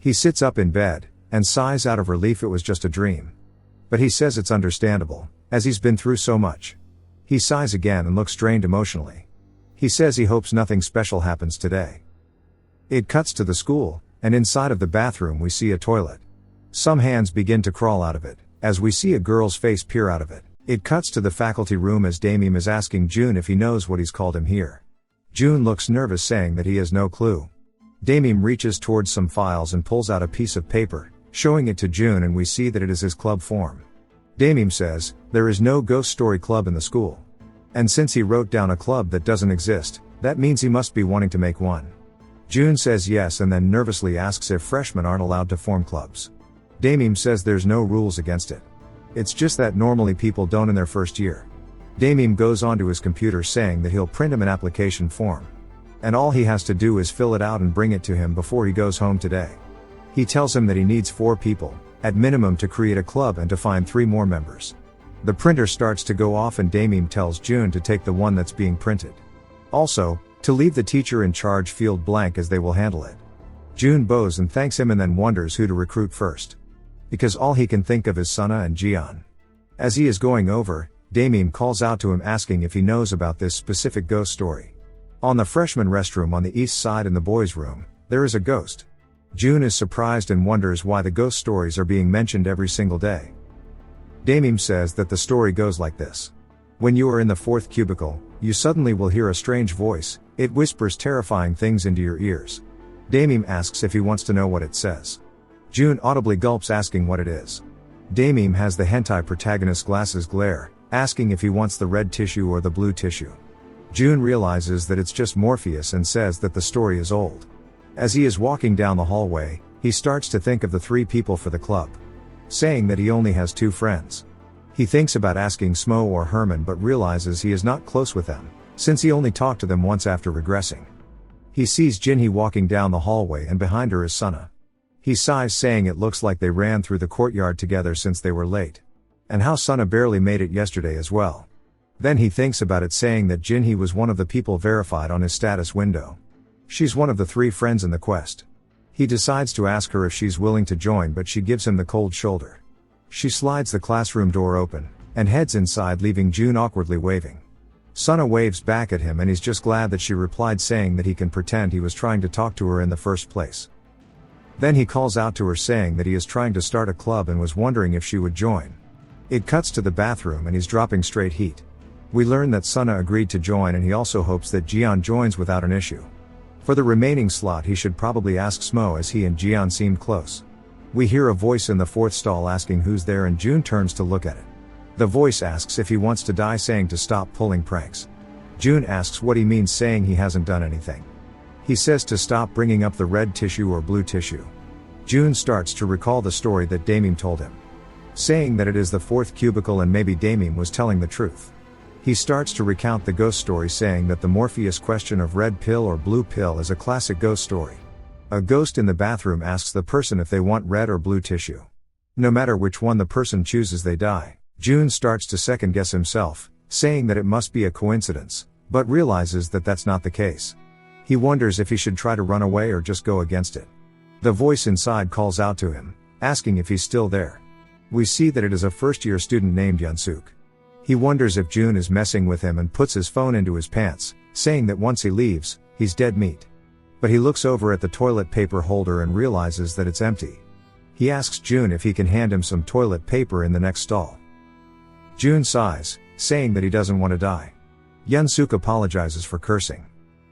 He sits up in bed, and sighs out of relief it was just a dream. But he says it's understandable, as he's been through so much. He sighs again and looks drained emotionally. He says he hopes nothing special happens today. It cuts to the school, and inside of the bathroom we see a toilet. Some hands begin to crawl out of it, as we see a girl's face peer out of it. It cuts to the faculty room as Damien is asking June if he knows what he's called him here. June looks nervous saying that he has no clue. Damien reaches towards some files and pulls out a piece of paper, showing it to June, and we see that it is his club form. Damien says, there is no ghost story club in the school. And since he wrote down a club that doesn't exist, that means he must be wanting to make one. June says yes and then nervously asks if freshmen aren't allowed to form clubs. Damien says there's no rules against it. It's just that normally people don't in their first year. Damien goes onto his computer saying that he'll print him an application form. And all he has to do is fill it out and bring it to him before he goes home today. He tells him that he needs 4 people, at minimum, to create a club and to find 3 more members. The printer starts to go off and Damien tells June to take the one that's being printed. Also, to leave the teacher in charge field blank as they will handle it. June bows and thanks him and then wonders who to recruit first. Because all he can think of is Sana and Jian. As he is going over, Damien calls out to him asking if he knows about this specific ghost story. On the freshman restroom on the east side in the boys' room, there is a ghost. June is surprised and wonders why the ghost stories are being mentioned every single day. Damien says that the story goes like this. When you are in the 4th cubicle, you suddenly will hear a strange voice. It whispers terrifying things into your ears. Damien asks if he wants to know what it says. June audibly gulps asking what it is. Damien has the hentai protagonist's glasses glare, asking if he wants the red tissue or the blue tissue. June realizes that it's just Morpheus and says that the story is old. As he is walking down the hallway, he starts to think of the 3 people for the club, saying that he only has 2 friends. He thinks about asking Smo or Herman but realizes he is not close with them, since he only talked to them once after regressing. He sees Jinhee walking down the hallway and behind her is Sana. He sighs saying it looks like they ran through the courtyard together since they were late. And how Sana barely made it yesterday as well. Then he thinks about it saying that Jinhee was one of the people verified on his status window. She's one of the 3 friends in the quest. He decides to ask her if she's willing to join but she gives him the cold shoulder. She slides the classroom door open, and heads inside leaving June awkwardly waving. Sana waves back at him and he's just glad that she replied saying that he can pretend he was trying to talk to her in the first place. Then he calls out to her saying that he is trying to start a club and was wondering if she would join. It cuts to the bathroom and he's dropping straight heat. We learn that Sana agreed to join and he also hopes that Jian joins without an issue. For the remaining slot he should probably ask Smo as he and Jian seemed close. We hear a voice in the 4th stall asking who's there and June turns to look at it. The voice asks if he wants to die saying to stop pulling pranks. June asks what he means saying he hasn't done anything. He says to stop bringing up the red tissue or blue tissue. June starts to recall the story that Damien told him, saying that it is the 4th cubicle and maybe Damien was telling the truth. He starts to recount the ghost story, saying that the Morpheus question of red pill or blue pill is a classic ghost story. A ghost in the bathroom asks the person if they want red or blue tissue. No matter which one the person chooses, they die. June starts to second guess himself, saying that it must be a coincidence, but realizes that that's not the case. He wonders if he should try to run away or just go against it. The voice inside calls out to him, asking if he's still there. We see that it is a first-year student named Yunsuk. He wonders if June is messing with him and puts his phone into his pants, saying that once he leaves, he's dead meat. But he looks over at the toilet paper holder and realizes that it's empty. He asks June if he can hand him some toilet paper in the next stall. June sighs, saying that he doesn't want to die. Yunsuk apologizes for cursing,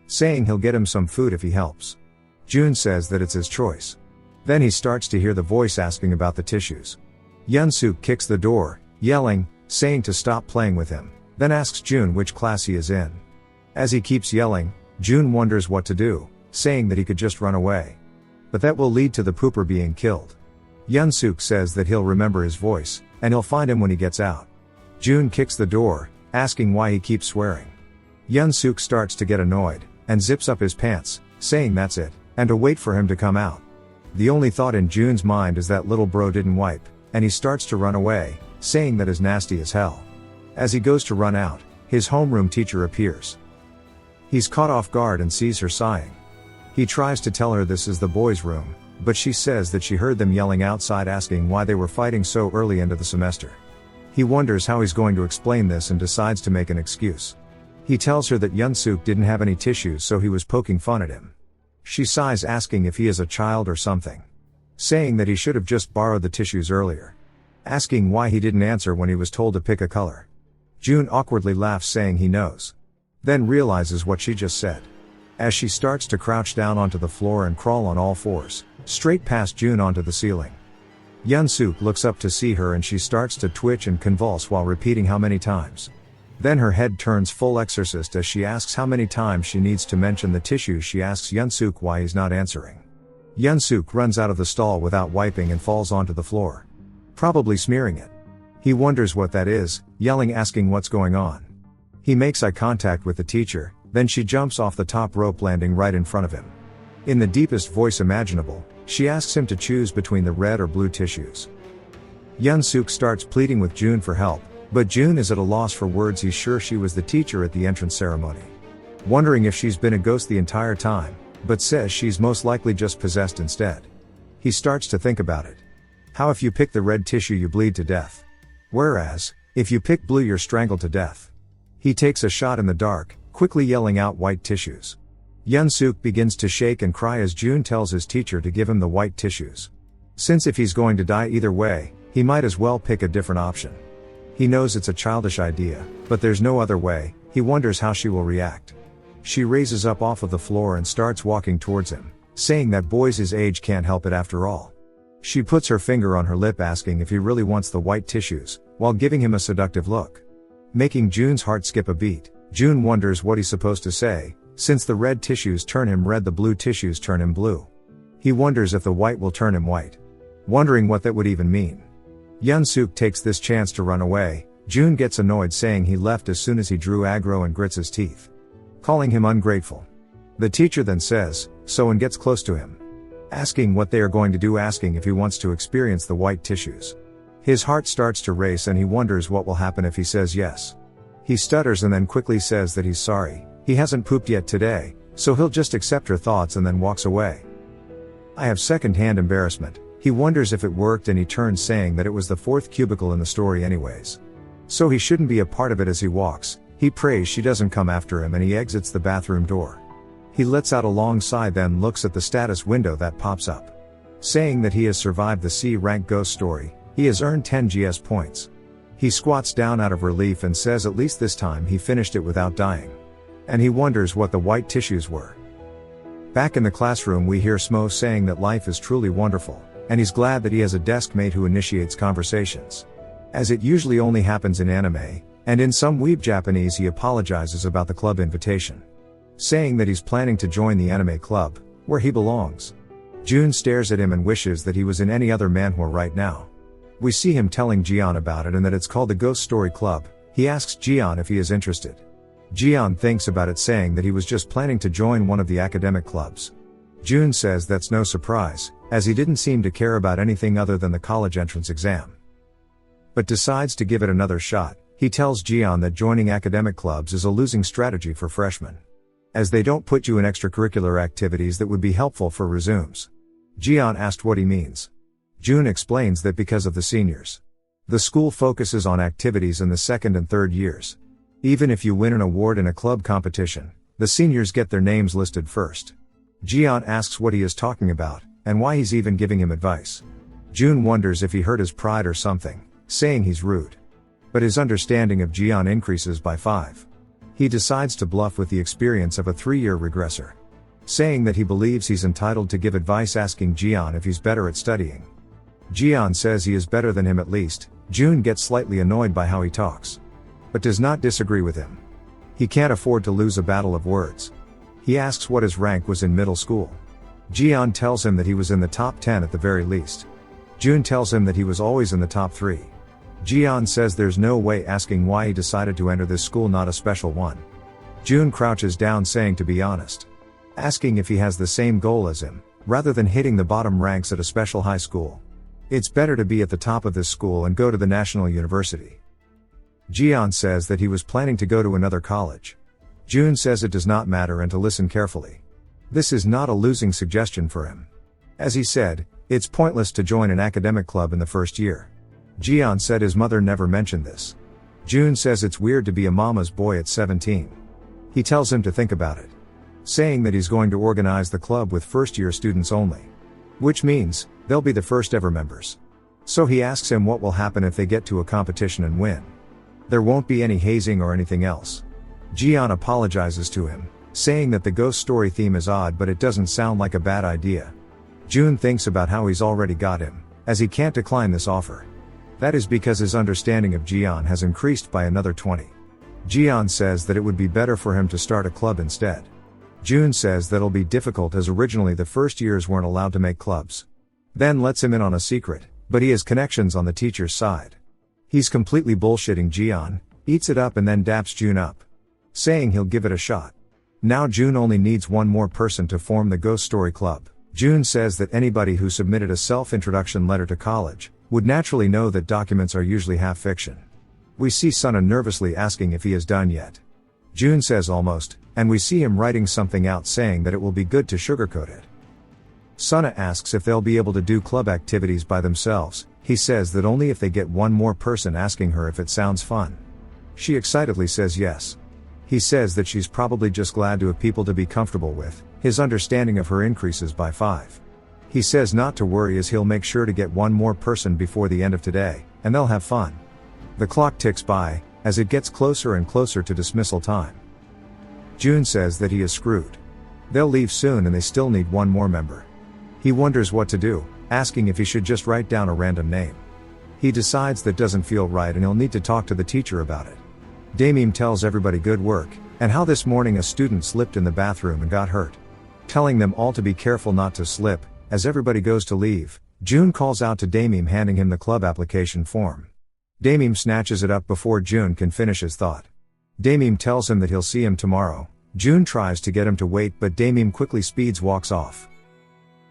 saying he'll get him some food if he helps. June says that it's his choice. Then he starts to hear the voice asking about the tissues. Yunsuk kicks the door, yelling, saying to stop playing with him, then asks June which class he is in. As he keeps yelling, June wonders what to do, saying that he could just run away. But that will lead to the pooper being killed. Yunsuk says that he'll remember his voice, and he'll find him when he gets out. June kicks the door, asking why he keeps swearing. Yunsuk starts to get annoyed, and zips up his pants, saying that's it, and to wait for him to come out. The only thought in June's mind is that little bro didn't wipe, and he starts to run away, saying that is nasty as hell. As he goes to run out, his homeroom teacher appears. He's caught off guard and sees her sighing. He tries to tell her this is the boys' room, but she says that she heard them yelling outside asking why they were fighting so early into the semester. He wonders how he's going to explain this and decides to make an excuse. He tells her that Yunsuk didn't have any tissues, so he was poking fun at him. She sighs, asking if he is a child or something, saying that he should have just borrowed the tissues earlier, asking why he didn't answer when he was told to pick a color. June awkwardly laughs, saying he knows, then realizes what she just said. As she starts to crouch down onto the floor and crawl on all fours, straight past June onto the ceiling. Yunsuk looks up to see her and she starts to twitch and convulse while repeating how many times. Then her head turns full exorcist as she asks how many times she needs to mention the tissues. She asks Yunsuk why he's not answering. Yunsuk runs out of the stall without wiping and falls onto the floor, probably smearing it. He wonders what that is, yelling, asking what's going on. He makes eye contact with the teacher, then she jumps off the top rope, landing right in front of him. In the deepest voice imaginable, she asks him to choose between the red or blue tissues. Yunsuk starts pleading with June for help, but June is at a loss for words. He's sure she was the teacher at the entrance ceremony, wondering if she's been a ghost the entire time, but says she's most likely just possessed instead. He starts to think about it. How if you pick the red tissue you bleed to death? Whereas, if you pick blue you're strangled to death. He takes a shot in the dark, quickly yelling out white tissues. Yunsuk begins to shake and cry as June tells his teacher to give him the white tissues, since if he's going to die either way, he might as well pick a different option. He knows it's a childish idea, but there's no other way. He wonders how she will react. She raises up off of the floor and starts walking towards him, saying that boys his age can't help it after all. She puts her finger on her lip, asking if he really wants the white tissues, while giving him a seductive look, making June's heart skip a beat. June wonders what he's supposed to say, since the red tissues turn him red, the blue tissues turn him blue. He wonders if the white will turn him white, wondering what that would even mean. Yunsuk takes this chance to run away. June gets annoyed, saying he left as soon as he drew aggro and grits his teeth, calling him ungrateful. The teacher then says so and gets close to him, asking what they are going to do, asking if he wants to experience the white tissues. His heart starts to race and he wonders what will happen if he says yes. He stutters and then quickly says that he's sorry, he hasn't pooped yet today, so he'll just accept her thoughts and then walks away. I have second-hand embarrassment. He wonders if it worked and he turns, saying that it was the fourth cubicle in the story anyways, so he shouldn't be a part of it. As he walks, he prays she doesn't come after him and he exits the bathroom door. He lets out a long sigh, then looks at the status window that pops up, saying that he has survived the C-rank ghost story. He has earned 10 GS points. He squats down out of relief and says at least this time he finished it without dying. And he wonders what the white tissues were. Back in the classroom we hear Smo saying that life is truly wonderful, and he's glad that he has a desk mate who initiates conversations, as it usually only happens in anime, and in some weeb Japanese. He apologizes about the club invitation, saying that he's planning to join the anime club, where he belongs. June stares at him and wishes that he was in any other manhwa right now. We see him telling Jian about it and that it's called the Ghost Story Club. He asks Jian if he is interested. Jian thinks about it, saying that he was just planning to join one of the academic clubs. Jun says that's no surprise, as he didn't seem to care about anything other than the college entrance exam. But decides to give it another shot. He tells Jian that joining academic clubs is a losing strategy for freshmen, as they don't put you in extracurricular activities that would be helpful for resumes. Jian asked what he means. Jun explains that because of the seniors, the school focuses on activities in the second and third years. Even if you win an award in a club competition, the seniors get their names listed first. Jian asks what he is talking about, and why he's even giving him advice. Jun wonders if he hurt his pride or something, saying he's rude. But his understanding of Jian increases by 5. He decides to bluff with the experience of a 3-year regressor, saying that he believes he's entitled to give advice, asking Jian if he's better at studying. Jian says he is better than him at least. Jun gets slightly annoyed by how he talks, but does not disagree with him. He can't afford to lose a battle of words. He asks what his rank was in middle school. Jian tells him that he was in the top 10 at the very least. Jun tells him that he was always in the top 3. Jian says there's no way, asking why he decided to enter this school, not a special one. Jun crouches down, saying to be honest, asking if he has the same goal as him, rather than hitting the bottom ranks at a special high school. It's better to be at the top of this school and go to the national university. Jian says that he was planning to go to another college. Jun says it does not matter and to listen carefully. This is not a losing suggestion for him. As he said, it's pointless to join an academic club in the first year. Jian said his mother never mentioned this. Jun says it's weird to be a mama's boy at 17. He tells him to think about it, saying that he's going to organize the club with first-year students only, which means they'll be the first ever members. So he asks him what will happen if they get to a competition and win. There won't be any hazing or anything else. Jian apologizes to him, saying that the ghost story theme is odd, but it doesn't sound like a bad idea. Jun thinks about how he's already got him, as he can't decline this offer. That is because his understanding of Jian has increased by another 20. Jian says that it would be better for him to start a club instead. Jun says that'll be difficult, as originally the first years weren't allowed to make clubs. Then lets him in on a secret, but he has connections on the teacher's side. He's completely bullshitting Jian, eats it up and then daps Jun up, saying he'll give it a shot. Now Jun only needs one more person to form the Ghost Story Club. Jun says that anybody who submitted a self-introduction letter to college would naturally know that documents are usually half fiction. We see Sana nervously asking if he is done yet. Jun says almost, and we see him writing something out, saying that it will be good to sugarcoat it. Sana asks if they'll be able to do club activities by themselves. He says that only if they get one more person, asking her if it sounds fun. She excitedly says yes. He says that she's probably just glad to have people to be comfortable with. His understanding of her increases by 5. He says not to worry, as he'll make sure to get one more person before the end of today, and they'll have fun. The clock ticks by, as it gets closer and closer to dismissal time. Jun says that he is screwed. They'll leave soon and they still need one more member. He wonders what to do, asking if he should just write down a random name. He decides that doesn't feel right and he'll need to talk to the teacher about it. Damim tells everybody good work, and how this morning a student slipped in the bathroom and got hurt, telling them all to be careful not to slip. As everybody goes to leave, Jun calls out to Damim, handing him the club application form. Damim snatches it up before Jun can finish his thought. Damim tells him that he'll see him tomorrow. Jun tries to get him to wait, but Damim quickly walks off.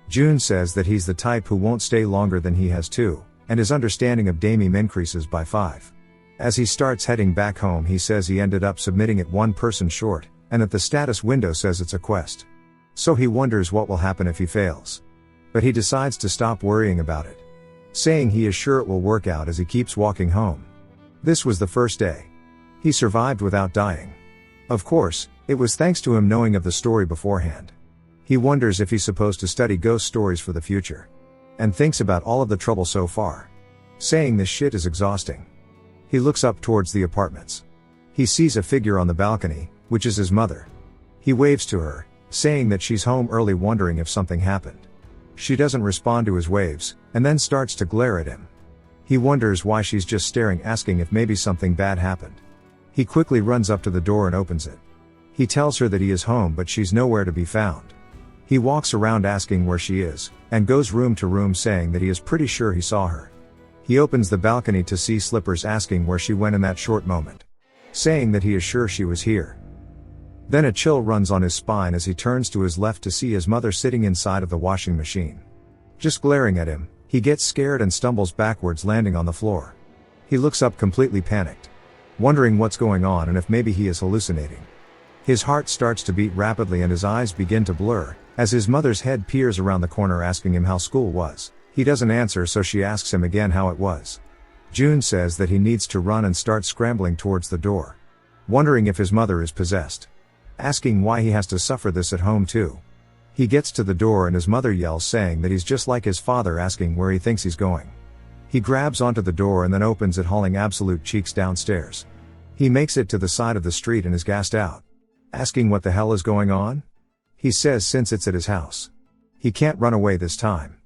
Jun says that he's the type who won't stay longer than he has to, and his understanding of Damim increases by 5. As he starts heading back home, he says he ended up submitting it one person short, and that the status window says it's a quest. So he wonders what will happen if he fails. But he decides to stop worrying about it, saying he is sure it will work out, as he keeps walking home. This was the first day. He survived without dying. Of course, it was thanks to him knowing of the story beforehand. He wonders if he's supposed to study ghost stories for the future, and thinks about all of the trouble so far, saying this shit is exhausting. He looks up towards the apartments. He sees a figure on the balcony, which is his mother. He waves to her, saying that she's home early, wondering if something happened. She doesn't respond to his waves, and then starts to glare at him. He wonders why she's just staring, asking if maybe something bad happened. He quickly runs up to the door and opens it. He tells her that he is home, but she's nowhere to be found. He walks around asking where she is, and goes room to room, saying that he is pretty sure he saw her. He opens the balcony to see Slippers, asking where she went in that short moment. saying that he is sure she was here. Then a chill runs on his spine as he turns to his left to see his mother sitting inside of the washing machine. Just glaring at him, he gets scared and stumbles backwards, landing on the floor. He looks up completely panicked, wondering what's going on and if maybe he is hallucinating. His heart starts to beat rapidly and his eyes begin to blur, as his mother's head peers around the corner asking him how school was. He doesn't answer, so she asks him again how it was. June says that he needs to run and starts scrambling towards the door, wondering if his mother is possessed, asking why he has to suffer this at home too. He gets to the door and his mother yells, saying that he's just like his father, asking where he thinks he's going. He grabs onto the door and then opens it, hauling absolute cheeks downstairs. He makes it to the side of the street and is gassed out, asking what the hell is going on? He says since it's at his house, he can't run away this time.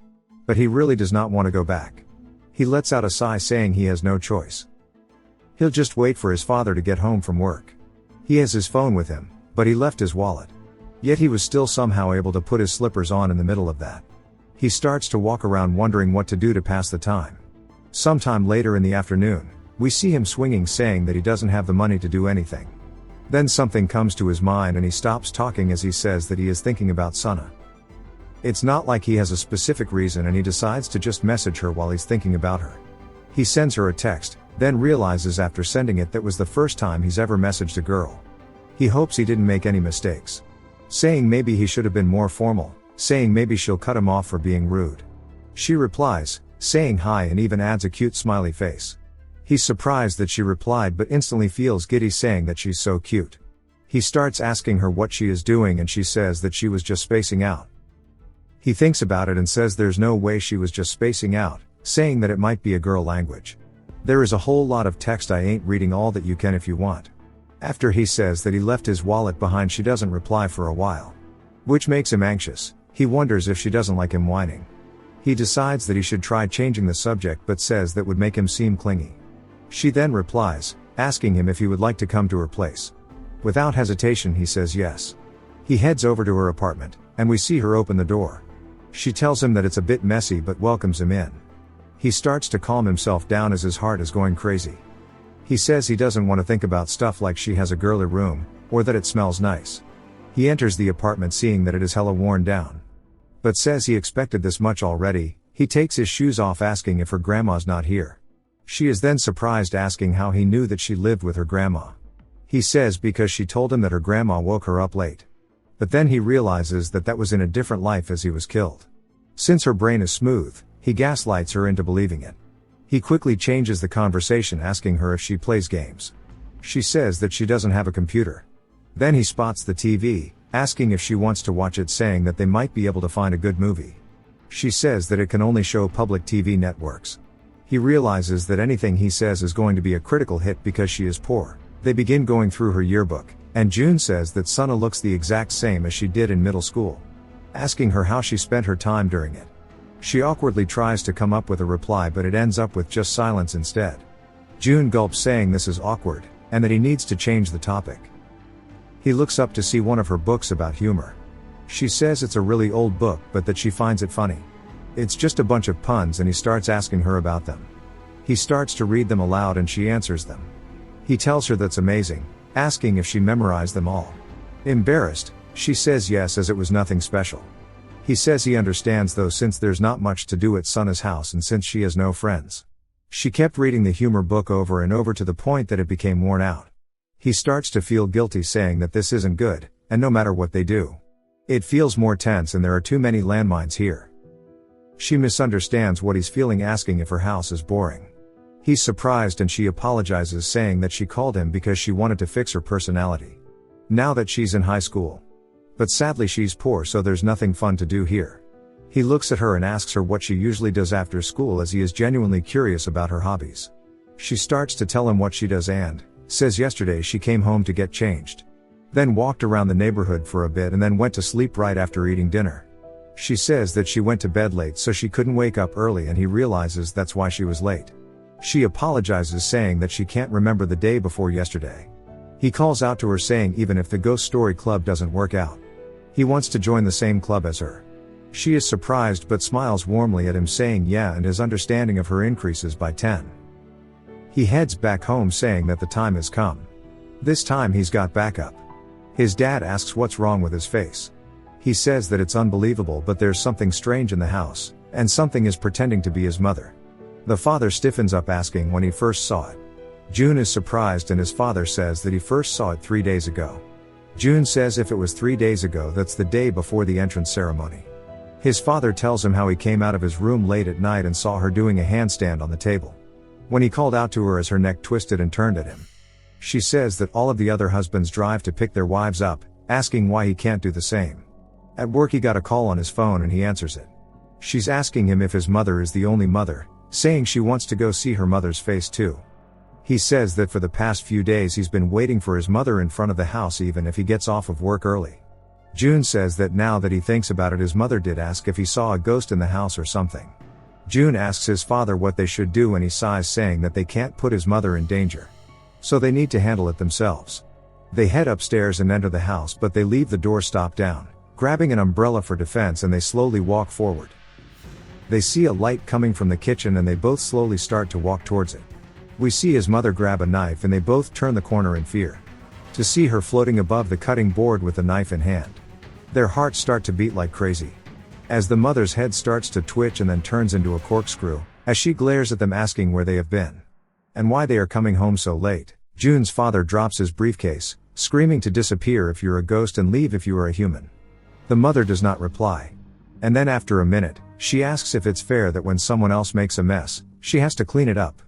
But he really does not want to go back. He lets out a sigh, saying he has no choice. He'll just wait for his father to get home from work. He has his phone with him, but he left his wallet. Yet he was still somehow able to put his slippers on in the middle of that. He starts to walk around wondering what to do to pass the time. Sometime later in the afternoon, we see him swinging, saying that he doesn't have the money to do anything. Then something comes to his mind and he stops talking as he says that he is thinking about Sana. It's not like he has a specific reason and he decides to just message her while he's thinking about her. He sends her a text, then realizes after sending it that was the first time he's ever messaged a girl. He hopes he didn't make any mistakes, saying maybe he should have been more formal, saying maybe she'll cut him off for being rude. She replies, saying hi, and even adds a cute smiley face. He's surprised that she replied but instantly feels giddy, saying that she's so cute. He starts asking her what she is doing and she says that she was just spacing out. He thinks about it and says there's no way she was just spacing out, saying that it might be a girl language. There is a whole lot of text, I ain't reading all that, you can if you want. After he says that he left his wallet behind, she doesn't reply for a while, which makes him anxious. He wonders if she doesn't like him whining. He decides that he should try changing the subject but says that would make him seem clingy. She then replies, asking him if he would like to come to her place. Without hesitation he says yes. He heads over to her apartment, and we see her open the door. She tells him that it's a bit messy but welcomes him in. He starts to calm himself down as his heart is going crazy. He says he doesn't want to think about stuff like she has a girly room, or that it smells nice. He enters the apartment seeing that it is hella worn down, but says he expected this much already. He takes his shoes off, asking if her grandma's not here. She is then surprised, asking how he knew that she lived with her grandma. He says because she told him that her grandma woke her up late. But then he realizes that that was in a different life as he was killed. Since her brain is smooth, he gaslights her into believing it. He quickly changes the conversation, asking her if she plays games. She says that she doesn't have a computer. Then he spots the TV, asking if she wants to watch it, saying that they might be able to find a good movie. She says that it can only show public TV networks. He realizes that anything he says is going to be a critical hit because she is poor. They begin going through her yearbook, and June says that Sana looks the exact same as she did in middle school, asking her how she spent her time during it. She awkwardly tries to come up with a reply, but it ends up with just silence instead. June gulps, saying this is awkward, and that he needs to change the topic. He looks up to see one of her books about humor. She says it's a really old book, but that she finds it funny. It's just a bunch of puns, and he starts asking her about them. He starts to read them aloud and she answers them. He tells her that's amazing, asking if she memorized them all. Embarrassed, she says yes, as it was nothing special. He says he understands though, since there's not much to do at Sana's house and since she has no friends. She kept reading the humor book over and over to the point that it became worn out. He starts to feel guilty, saying that this isn't good, and no matter what they do, it feels more tense and there are too many landmines here. She misunderstands what he's feeling, asking if her house is boring. He's surprised and she apologizes, saying that she called him because she wanted to fix her personality now that she's in high school. But sadly she's poor, so there's nothing fun to do here. He looks at her and asks her what she usually does after school, as he is genuinely curious about her hobbies. She starts to tell him what she does and says yesterday she came home to get changed, then walked around the neighborhood for a bit and then went to sleep right after eating dinner. She says that she went to bed late so she couldn't wake up early, and he realizes that's why she was late. She apologizes, saying that she can't remember the day before yesterday. He calls out to her, saying even if the ghost story club doesn't work out, he wants to join the same club as her. She is surprised but smiles warmly at him, saying yeah, and his understanding of her increases by 10. He heads back home, saying that the time has come. This time he's got backup. His dad asks what's wrong with his face. He says that it's unbelievable, but there's something strange in the house, and something is pretending to be his mother. The father stiffens up, asking when he first saw it. June is surprised, and his father says that he first saw it 3 days ago. June says if it was 3 days ago, that's the day before the entrance ceremony. His father tells him how he came out of his room late at night and saw her doing a handstand on the table. When he called out to her as her neck twisted and turned at him. She says that all of the other husbands drive to pick their wives up, asking why he can't do the same. At work he got a call on his phone and he answers it. She's asking him if his mother is the only mother, saying she wants to go see her mother's face too. He says that for the past few days he's been waiting for his mother in front of the house even if he gets off of work early. June says that now that he thinks about it, his mother did ask if he saw a ghost in the house or something. June asks his father what they should do and he sighs, saying that they can't put his mother in danger. So they need to handle it themselves. They head upstairs and enter the house, but they leave the door stopped down, grabbing an umbrella for defense, and they slowly walk forward. They see a light coming from the kitchen and they both slowly start to walk towards it. We see his mother grab a knife and they both turn the corner in fear. To see her floating above the cutting board with the knife in hand. Their hearts start to beat like crazy. As the mother's head starts to twitch and then turns into a corkscrew, as she glares at them asking where they have been. And why they are coming home so late. June's father drops his briefcase, screaming to disappear if you're a ghost and leave if you are a human. The mother does not reply. And then after a minute, she asks if it's fair that when someone else makes a mess, she has to clean it up.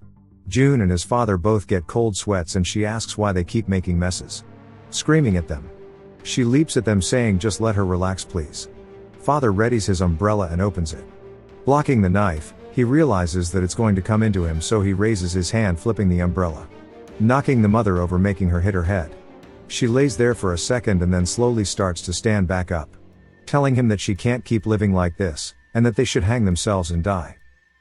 June and his father both get cold sweats and she asks why they keep making messes. Screaming at them. She leaps at them, saying just let her relax please. Father readies his umbrella and opens it. Blocking the knife, he realizes that it's going to come into him, so he raises his hand, flipping the umbrella. Knocking the mother over, making her hit her head. She lays there for a second and then slowly starts to stand back up. Telling him that she can't keep living like this, and that they should hang themselves and die.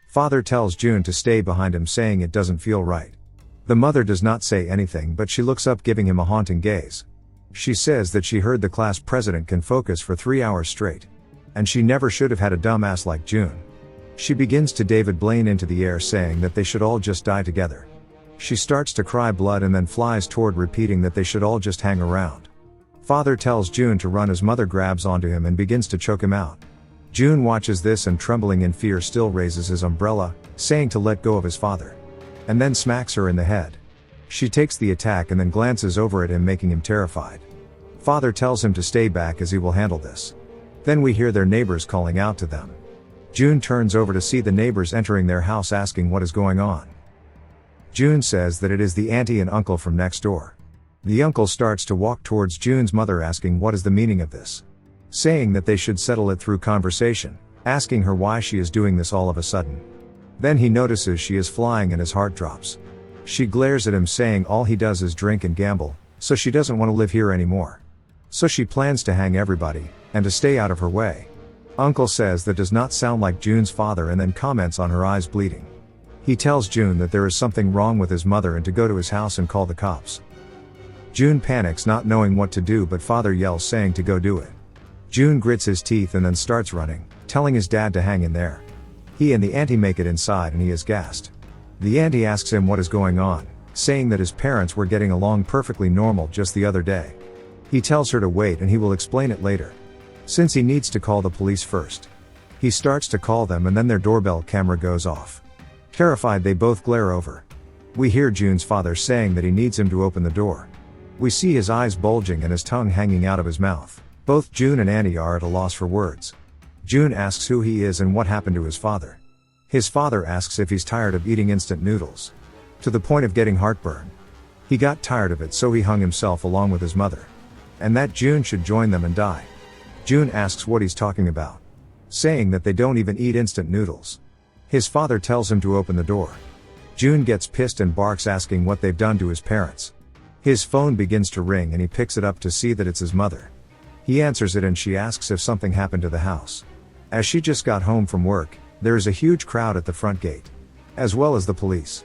Father tells June to stay behind him, saying it doesn't feel right. The mother does not say anything, but she looks up, giving him a haunting gaze. She says that she heard the class president can focus for 3 hours straight. And she never should have had a dumbass like June. She begins to David Blaine into the air, saying that they should all just die together. She starts to cry blood and then flies toward, repeating that they should all just hang around. Father tells June to run. His mother grabs onto him and begins to choke him out. June watches this and, trembling in fear, still raises his umbrella, saying to let go of his father. And then smacks her in the head. She takes the attack and then glances over at him, making him terrified. Father tells him to stay back as he will handle this. Then we hear their neighbors calling out to them. June turns over to see the neighbors entering their house, asking what is going on. June says that it is the auntie and uncle from next door. The uncle starts to walk towards June's mother, asking what is the meaning of this. Saying that they should settle it through conversation, asking her why she is doing this all of a sudden. Then he notices she is flying and his heart drops. She glares at him, saying all he does is drink and gamble, so she doesn't want to live here anymore. So she plans to hang everybody, and to stay out of her way. Uncle says that does not sound like June's father, and then comments on her eyes bleeding. He tells June that there is something wrong with his mother and to go to his house and call the cops. June panics, not knowing what to do, but father yells, saying to go do it. June grits his teeth and then starts running, telling his dad to hang in there. He and the auntie make it inside and he is gassed. The auntie asks him what is going on, saying that his parents were getting along perfectly normal just the other day. He tells her to wait and he will explain it later. Since he needs to call the police first. He starts to call them and then their doorbell camera goes off. Terrified, they both glare over. We hear June's father saying that he needs him to open the door. We see his eyes bulging and his tongue hanging out of his mouth. Both June and Annie are at a loss for words. June asks who he is and what happened to his father. His father asks if he's tired of eating instant noodles. To the point of getting heartburn. He got tired of it, so he hung himself along with his mother. And that June should join them and die. June asks what he's talking about. Saying that they don't even eat instant noodles. His father tells him to open the door. June gets pissed and barks, asking what they've done to his parents. His phone begins to ring and he picks it up to see that it's his mother. He answers it and she asks if something happened to the house. As she just got home from work, there is a huge crowd at the front gate. As well as the police.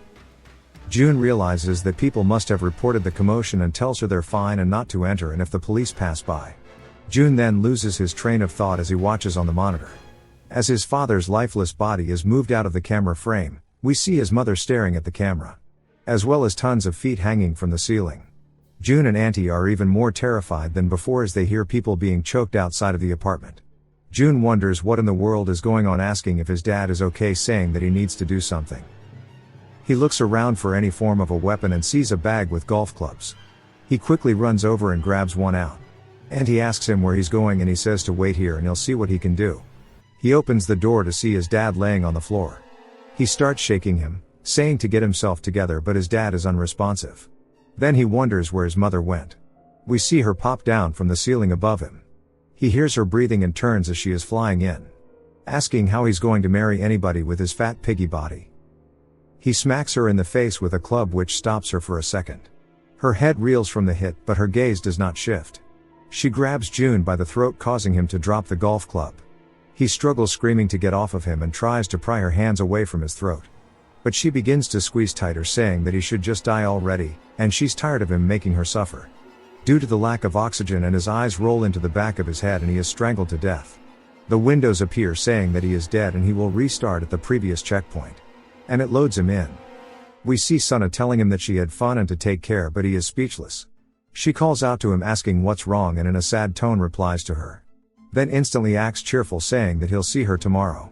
June realizes that people must have reported the commotion and tells her they're fine and not to enter, and if the police pass by. June then loses his train of thought as he watches on the monitor. As his father's lifeless body is moved out of the camera frame, we see his mother staring at the camera. As well as tons of feet hanging from the ceiling. June and Auntie are even more terrified than before as they hear people being choked outside of the apartment. June wonders what in the world is going on, asking if his dad is okay, saying that he needs to do something. He looks around for any form of a weapon and sees a bag with golf clubs. He quickly runs over and grabs one out. Auntie asks him where he's going and he says to wait here and he'll see what he can do. He opens the door to see his dad laying on the floor. He starts shaking him, saying to get himself together, but his dad is unresponsive. Then he wonders where his mother went. We see her pop down from the ceiling above him. He hears her breathing and turns as she is flying in, asking how he's going to marry anybody with his fat piggy body. He smacks her in the face with a club, which stops her for a second. Her head reels from the hit, but her gaze does not shift. She grabs June by the throat, causing him to drop the golf club. He struggles, screaming to get off of him, and tries to pry her hands away from his throat. But she begins to squeeze tighter, saying that he should just die already, and she's tired of him making her suffer. Due to the lack of oxygen, and his eyes roll into the back of his head and he is strangled to death. The windows appear, saying that he is dead and he will restart at the previous checkpoint. And it loads him in. We see Sana telling him that she had fun and to take care, but he is speechless. She calls out to him, asking what's wrong, and in a sad tone replies to her. Then instantly acts cheerful, saying that he'll see her tomorrow.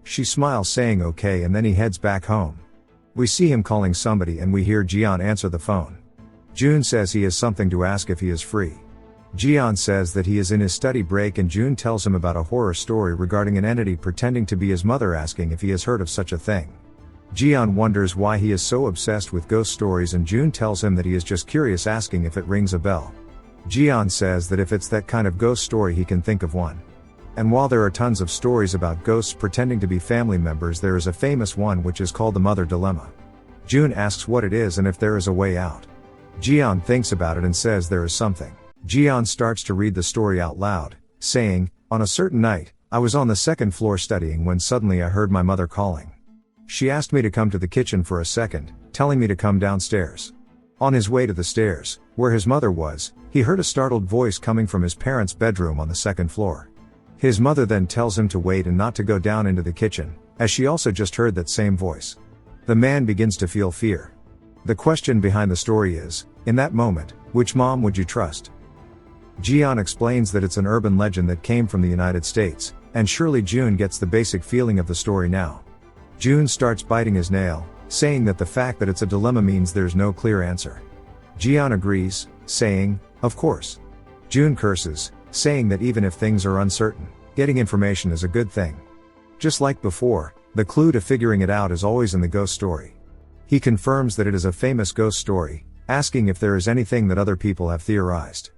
She smiles, saying okay, and then he heads back home. We see him calling somebody and we hear Jian answer the phone. June says he has something to ask if he is free. Jian says that he is in his study break, and June tells him about a horror story regarding an entity pretending to be his mother, asking if he has heard of such a thing. Jian wonders why he is so obsessed with ghost stories, and June tells him that he is just curious, asking if it rings a bell. Jian says that if it's that kind of ghost story, he can think of one. And while there are tons of stories about ghosts pretending to be family members, there is a famous one which is called the Mother Dilemma. June asks what it is and if there is a way out. Jian thinks about it and says there is something. Jian starts to read the story out loud, saying, "On a certain night, I was on the second floor studying when suddenly I heard my mother calling. She asked me to come to the kitchen for a second, telling me to come downstairs. On his way to the stairs, where his mother was, he heard a startled voice coming from his parents' bedroom on the second floor. His mother then tells him to wait and not to go down into the kitchen, as she also just heard that same voice. The man begins to feel fear. The question behind the story is, in that moment, which mom would you trust?" Jian explains that it's an urban legend that came from the United States, and surely June gets the basic feeling of the story now. June starts biting his nail, saying that the fact that it's a dilemma means there's no clear answer. Jian agrees, saying, "Of course." June curses, saying that even if things are uncertain, getting information is a good thing. Just like before, the clue to figuring it out is always in the ghost story. He confirms that it is a famous ghost story, asking if there is anything that other people have theorized.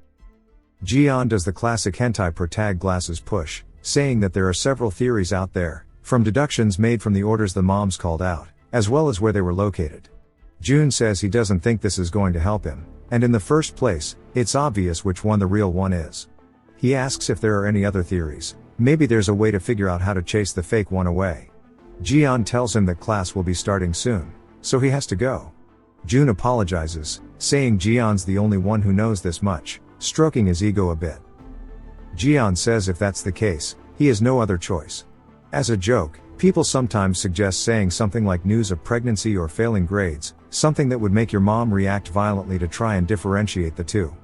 Jian does the classic hentai protag glasses push, saying that there are several theories out there, from deductions made from the orders the moms called out, as well as where they were located. June says he doesn't think this is going to help him, and in the first place, it's obvious which one the real one is. He asks if there are any other theories, maybe there's a way to figure out how to chase the fake one away. Jian tells him that class will be starting soon, so he has to go. June apologizes, saying Jian's the only one who knows this much, stroking his ego a bit. Jian says if that's the case, he has no other choice. As a joke, people sometimes suggest saying something like news of pregnancy or failing grades, something that would make your mom react violently to try and differentiate the two.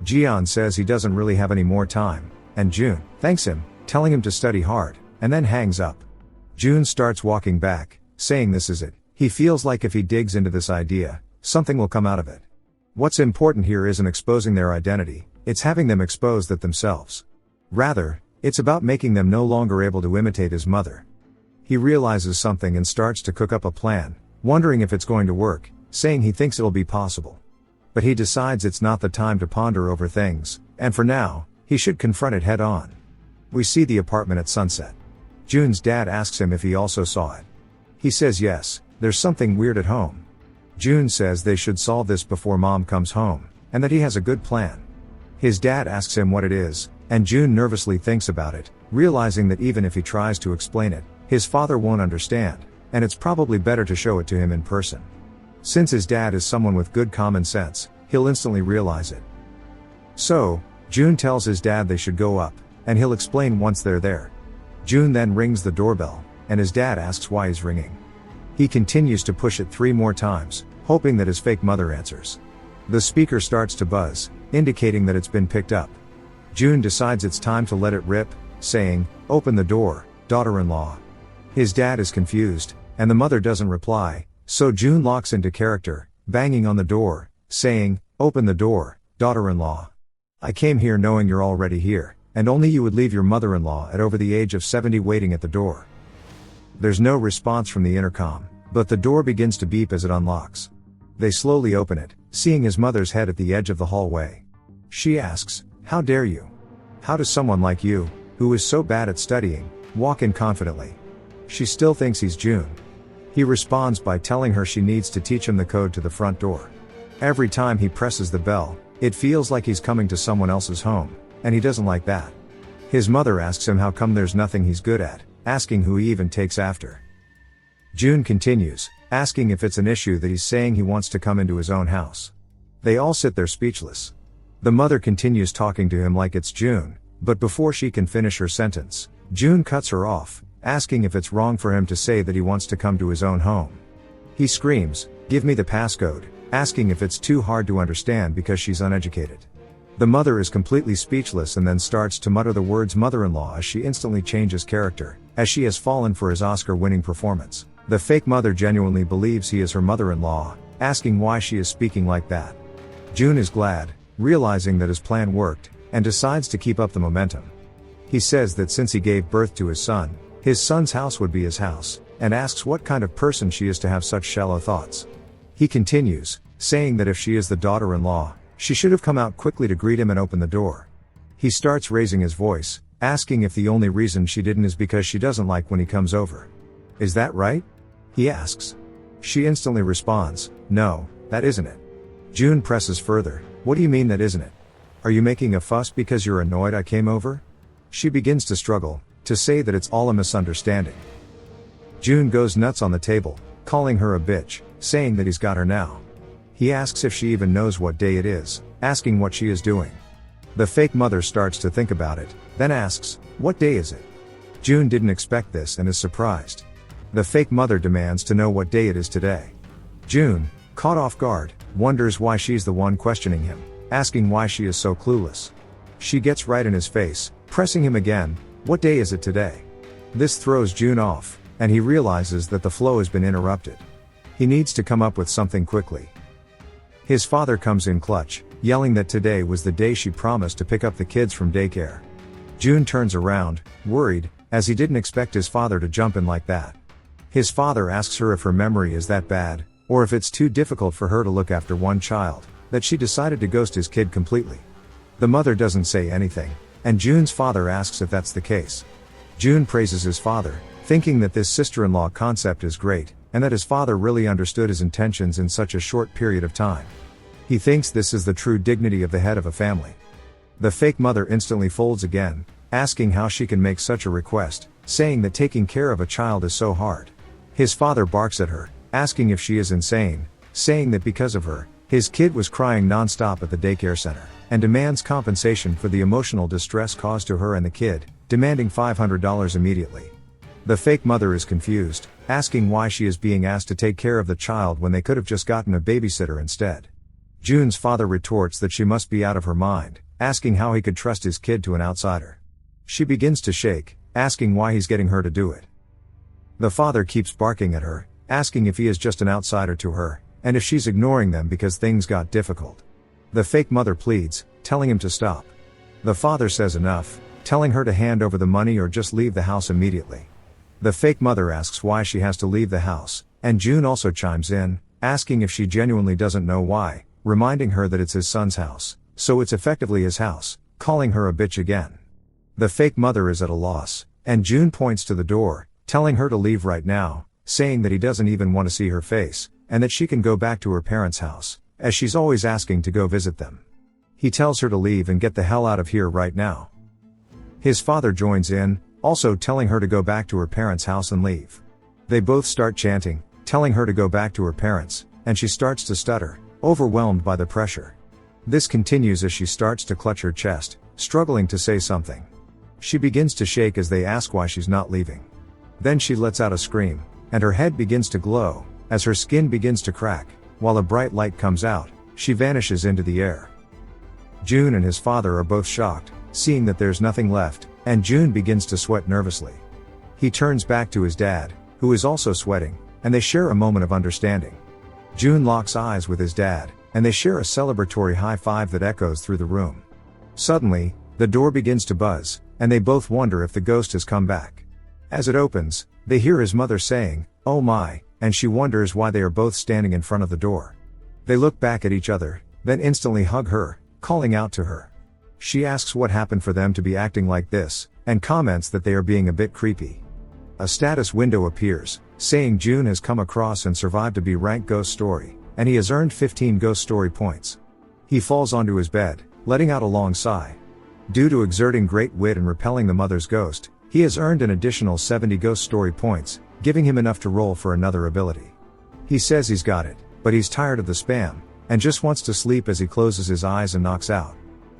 Jian says he doesn't really have any more time, and June thanks him, telling him to study hard, and then hangs up. June starts walking back, saying this is it. He feels like if he digs into this idea, something will come out of it. What's important here isn't exposing their identity, it's having them expose that themselves. Rather, it's about making them no longer able to imitate his mother. He realizes something and starts to cook up a plan, wondering if it's going to work, saying he thinks it'll be possible. But he decides it's not the time to ponder over things, and for now, he should confront it head on. We see the apartment at sunset. June's dad asks him if he also saw it. He says yes, there's something weird at home. June says they should solve this before mom comes home, and that he has a good plan. His dad asks him what it is, and June nervously thinks about it, realizing that even if he tries to explain it, his father won't understand, and it's probably better to show it to him in person. Since his dad is someone with good common sense, he'll instantly realize it. So, June tells his dad they should go up, and he'll explain once they're there. June then rings the doorbell, and his dad asks why he's ringing. He continues to push it 3 more times, hoping that his fake mother answers. The speaker starts to buzz, indicating that it's been picked up. June decides it's time to let it rip, saying, "Open the door, daughter-in-law." His dad is confused, and the mother doesn't reply, so June locks into character, banging on the door, saying, "Open the door, daughter-in-law. I came here knowing you're already here, and only you would leave your mother-in-law at over the age of 70 waiting at the door." There's no response from the intercom, but the door begins to beep as it unlocks. They slowly open it, seeing his mother's head at the edge of the hallway. She asks, "How dare you? How does someone like you, who is so bad at studying, walk in confidently?" She still thinks he's June. He responds by telling her she needs to teach him the code to the front door. Every time he presses the bell, it feels like he's coming to someone else's home, and he doesn't like that. His mother asks him how come there's nothing he's good at, asking who he even takes after. June continues, asking if it's an issue that he's saying he wants to come into his own house. They all sit there speechless. The mother continues talking to him like it's June, but before she can finish her sentence, June cuts her off, asking if it's wrong for him to say that he wants to come to his own home. He screams, "Give me the passcode," asking if it's too hard to understand because she's uneducated. The mother is completely speechless and then starts to mutter the words mother-in-law as she instantly changes character, as she has fallen for his Oscar-winning performance. The fake mother genuinely believes he is her mother-in-law, asking why she is speaking like that. June is glad, realizing that his plan worked, and decides to keep up the momentum. He says that since he gave birth to his son's house would be his house, and asks what kind of person she is to have such shallow thoughts. He continues, saying that if she is the daughter-in-law, she should have come out quickly to greet him and open the door. He starts raising his voice, asking if the only reason she didn't is because she doesn't like when he comes over. "Is that right?" he asks. She instantly responds, "No, that isn't it." June presses further, "What do you mean that isn't it? Are you making a fuss because you're annoyed I came over?" She begins to struggle, to say that it's all a misunderstanding. June goes nuts on the table, calling her a bitch, saying that he's got her now. He asks if she even knows what day it is, asking what she is doing. The fake mother starts to think about it, then asks, "What day is it?" June didn't expect this and is surprised. The fake mother demands to know what day it is today. June, caught off guard, wonders why she's the one questioning him, asking why she is so clueless. She gets right in his face, pressing him again, "What day is it today?" This throws June off, and he realizes that the flow has been interrupted. He needs to come up with something quickly. His father comes in clutch, yelling that today was the day she promised to pick up the kids from daycare. June turns around, worried, as he didn't expect his father to jump in like that. His father asks her if her memory is that bad, or if it's too difficult for her to look after one child, that she decided to ghost his kid completely. The mother doesn't say anything, and June's father asks if that's the case. June praises his father, thinking that this sister-in-law concept is great, and that his father really understood his intentions in such a short period of time. He thinks this is the true dignity of the head of a family. The fake mother instantly folds again, asking how she can make such a request, saying that taking care of a child is so hard. His father barks at her, asking if she is insane, saying that because of her, his kid was crying non-stop at the daycare center, and demands compensation for the emotional distress caused to her and the kid, demanding $500 immediately. The fake mother is confused, asking why she is being asked to take care of the child when they could have just gotten a babysitter instead. June's father retorts that she must be out of her mind, asking how he could trust his kid to an outsider. She begins to shake, asking why he's getting her to do it. The father keeps barking at her, asking if he is just an outsider to her, and if she's ignoring them because things got difficult. The fake mother pleads, telling him to stop. The father says enough, telling her to hand over the money or just leave the house immediately. The fake mother asks why she has to leave the house, and June also chimes in, asking if she genuinely doesn't know why, reminding her that it's his son's house, so it's effectively his house, calling her a bitch again. The fake mother is at a loss, and June points to the door, telling her to leave right now, saying that he doesn't even want to see her face, and that she can go back to her parents' house, as she's always asking to go visit them. He tells her to leave and get the hell out of here right now. His father joins in, also telling her to go back to her parents' house and leave. They both start chanting, telling her to go back to her parents, and she starts to stutter, overwhelmed by the pressure. This continues as she starts to clutch her chest, struggling to say something. She begins to shake as they ask why she's not leaving. Then she lets out a scream, and her head begins to glow, as her skin begins to crack, while a bright light comes out, she vanishes into the air. June and his father are both shocked, seeing that there's nothing left, and June begins to sweat nervously. He turns back to his dad, who is also sweating, and they share a moment of understanding. June locks eyes with his dad, and they share a celebratory high five that echoes through the room. Suddenly, the door begins to buzz, and they both wonder if the ghost has come back. As it opens, they hear his mother saying, "Oh my," and she wonders why they are both standing in front of the door. They look back at each other, then instantly hug her, calling out to her. She asks what happened for them to be acting like this, and comments that they are being a bit creepy. A status window appears, saying June has come across and survived a B-rank ghost story, and he has earned 15 ghost story points. He falls onto his bed, letting out a long sigh. Due to exerting great wit and repelling the mother's ghost, he has earned an additional 70 ghost story points, giving him enough to roll for another ability. He says he's got it, but he's tired of the spam, and just wants to sleep as he closes his eyes and knocks out.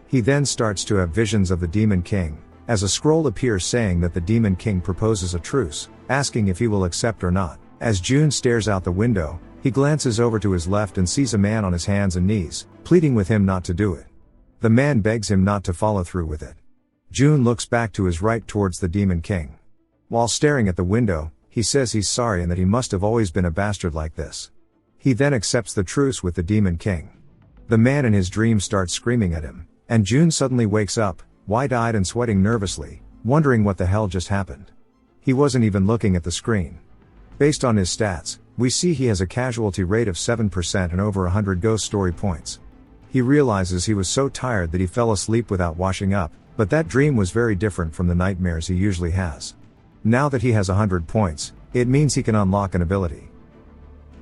He then starts to have visions of the Demon King, as a scroll appears saying that the Demon King proposes a truce, asking if he will accept or not. As June stares out the window, he glances over to his left and sees a man on his hands and knees, pleading with him not to do it. The man begs him not to follow through with it. June looks back to his right towards the Demon King. While staring at the window, he says he's sorry and that he must have always been a bastard like this. He then accepts the truce with the Demon King. The man in his dream starts screaming at him, and June suddenly wakes up, wide-eyed and sweating nervously, wondering what the hell just happened. He wasn't even looking at the screen. Based on his stats, we see he has a casualty rate of 7% and over 100 ghost story points. He realizes he was so tired that he fell asleep without washing up, but that dream was very different from the nightmares he usually has. Now that he has 100 points, it means he can unlock an ability.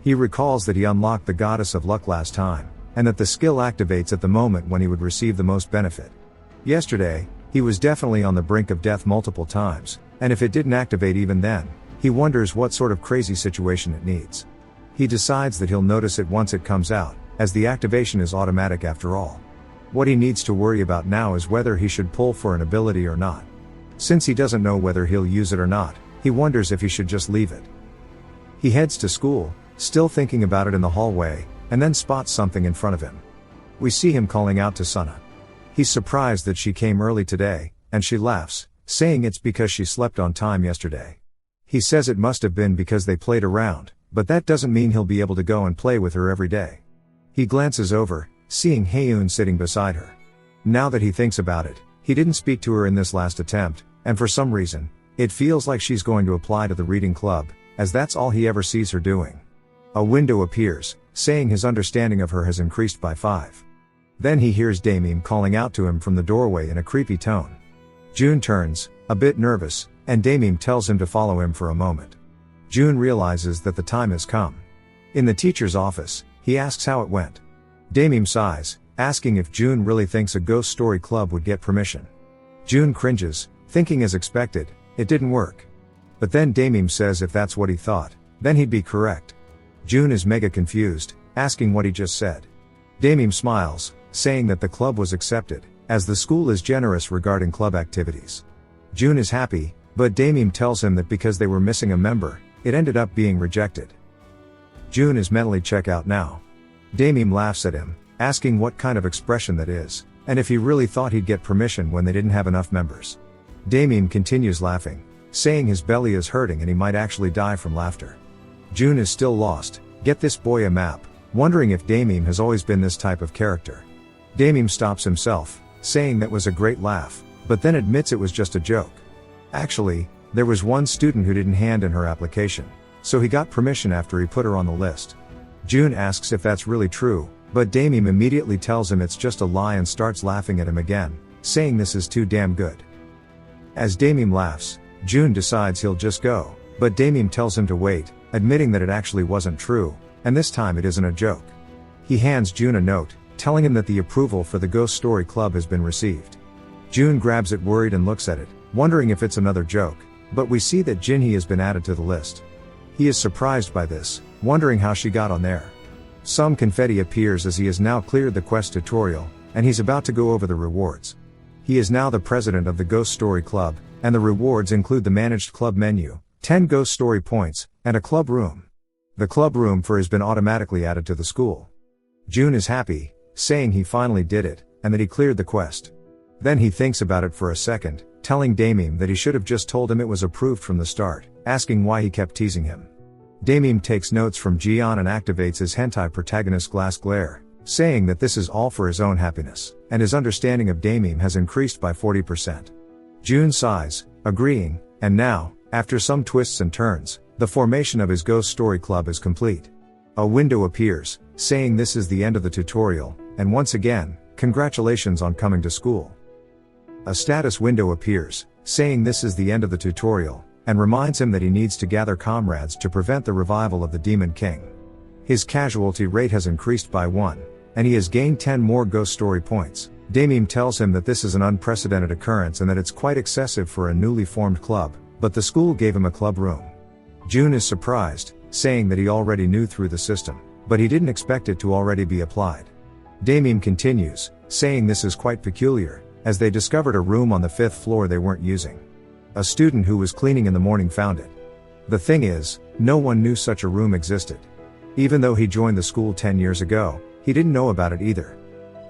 He recalls that he unlocked the Goddess of Luck last time, and that the skill activates at the moment when he would receive the most benefit. Yesterday, he was definitely on the brink of death multiple times, and if it didn't activate even then, he wonders what sort of crazy situation it needs. He decides that he'll notice it once it comes out, as the activation is automatic after all. What he needs to worry about now is whether he should pull for an ability or not. Since he doesn't know whether he'll use it or not, he wonders if he should just leave it. He heads to school, still thinking about it in the hallway, and then spots something in front of him. We see him calling out to Sana. He's surprised that she came early today, and she laughs, saying it's because she slept on time yesterday. He says it must have been because they played around, but that doesn't mean he'll be able to go and play with her every day. He glances over, seeing Haeun sitting beside her. Now that he thinks about it, he didn't speak to her in this last attempt, and for some reason, it feels like she's going to apply to the reading club, as that's all he ever sees her doing. A window appears, saying his understanding of her has increased by 5. Then he hears Damien calling out to him from the doorway in a creepy tone. June turns, a bit nervous, and Damien tells him to follow him for a moment. June realizes that the time has come. In the teacher's office, he asks how it went. Damien sighs, asking if June really thinks a ghost story club would get permission. June cringes, thinking as expected, it didn't work. But then Damien says if that's what he thought, then he'd be correct. June is mega confused, asking what he just said. Damien smiles, saying that the club was accepted, as the school is generous regarding club activities. June is happy, but Damien tells him that because they were missing a member, it ended up being rejected. June is mentally checked out now. Damien laughs at him, asking what kind of expression that is, and if he really thought he'd get permission when they didn't have enough members. Damien continues laughing, saying his belly is hurting and he might actually die from laughter. June is still lost, get this boy a map, wondering if Damien has always been this type of character. Damien stops himself, saying that was a great laugh, but then admits it was just a joke. Actually, there was one student who didn't hand in her application, so he got permission after he put her on the list. June asks if that's really true, but Damien immediately tells him it's just a lie and starts laughing at him again, saying this is too damn good. As Damien laughs, June decides he'll just go, but Damien tells him to wait, admitting that it actually wasn't true, and this time it isn't a joke. He hands June a note, telling him that the approval for the Ghost Story Club has been received. June grabs it worried and looks at it, wondering if it's another joke, but we see that Jinhee has been added to the list. He is surprised by this, wondering how she got on there. Some confetti appears as he has now cleared the quest tutorial, and he's about to go over the rewards. He is now the president of the Ghost Story Club, and the rewards include the managed club menu, 10 Ghost Story points, and a club room. The club room for has been automatically added to the school. June is happy, saying he finally did it, and that he cleared the quest. Then he thinks about it for a second, telling Damim that he should have just told him it was approved from the start, asking why he kept teasing him. Damim takes notes from Jian and activates his hentai protagonist Glass Glare, saying that this is all for his own happiness, and his understanding of Damim has increased by 40%. June sighs, agreeing, and now, after some twists and turns, the formation of his Ghost Story Club is complete. A window appears, saying this is the end of the tutorial, and once again, congratulations on coming to school. A status window appears, saying this is the end of the tutorial, and reminds him that he needs to gather comrades to prevent the revival of the Demon King. His casualty rate has increased by 1, and he has gained 10 more Ghost Story points. Damim tells him that this is an unprecedented occurrence and that it's quite excessive for a newly formed club, but the school gave him a club room. June is surprised, saying that he already knew through the system, but he didn't expect it to already be applied. Damim continues, saying this is quite peculiar, as they discovered a room on the 5th floor they weren't using. A student who was cleaning in the morning found it. The thing is, no one knew such a room existed. Even though he joined the school 10 years ago, he didn't know about it either.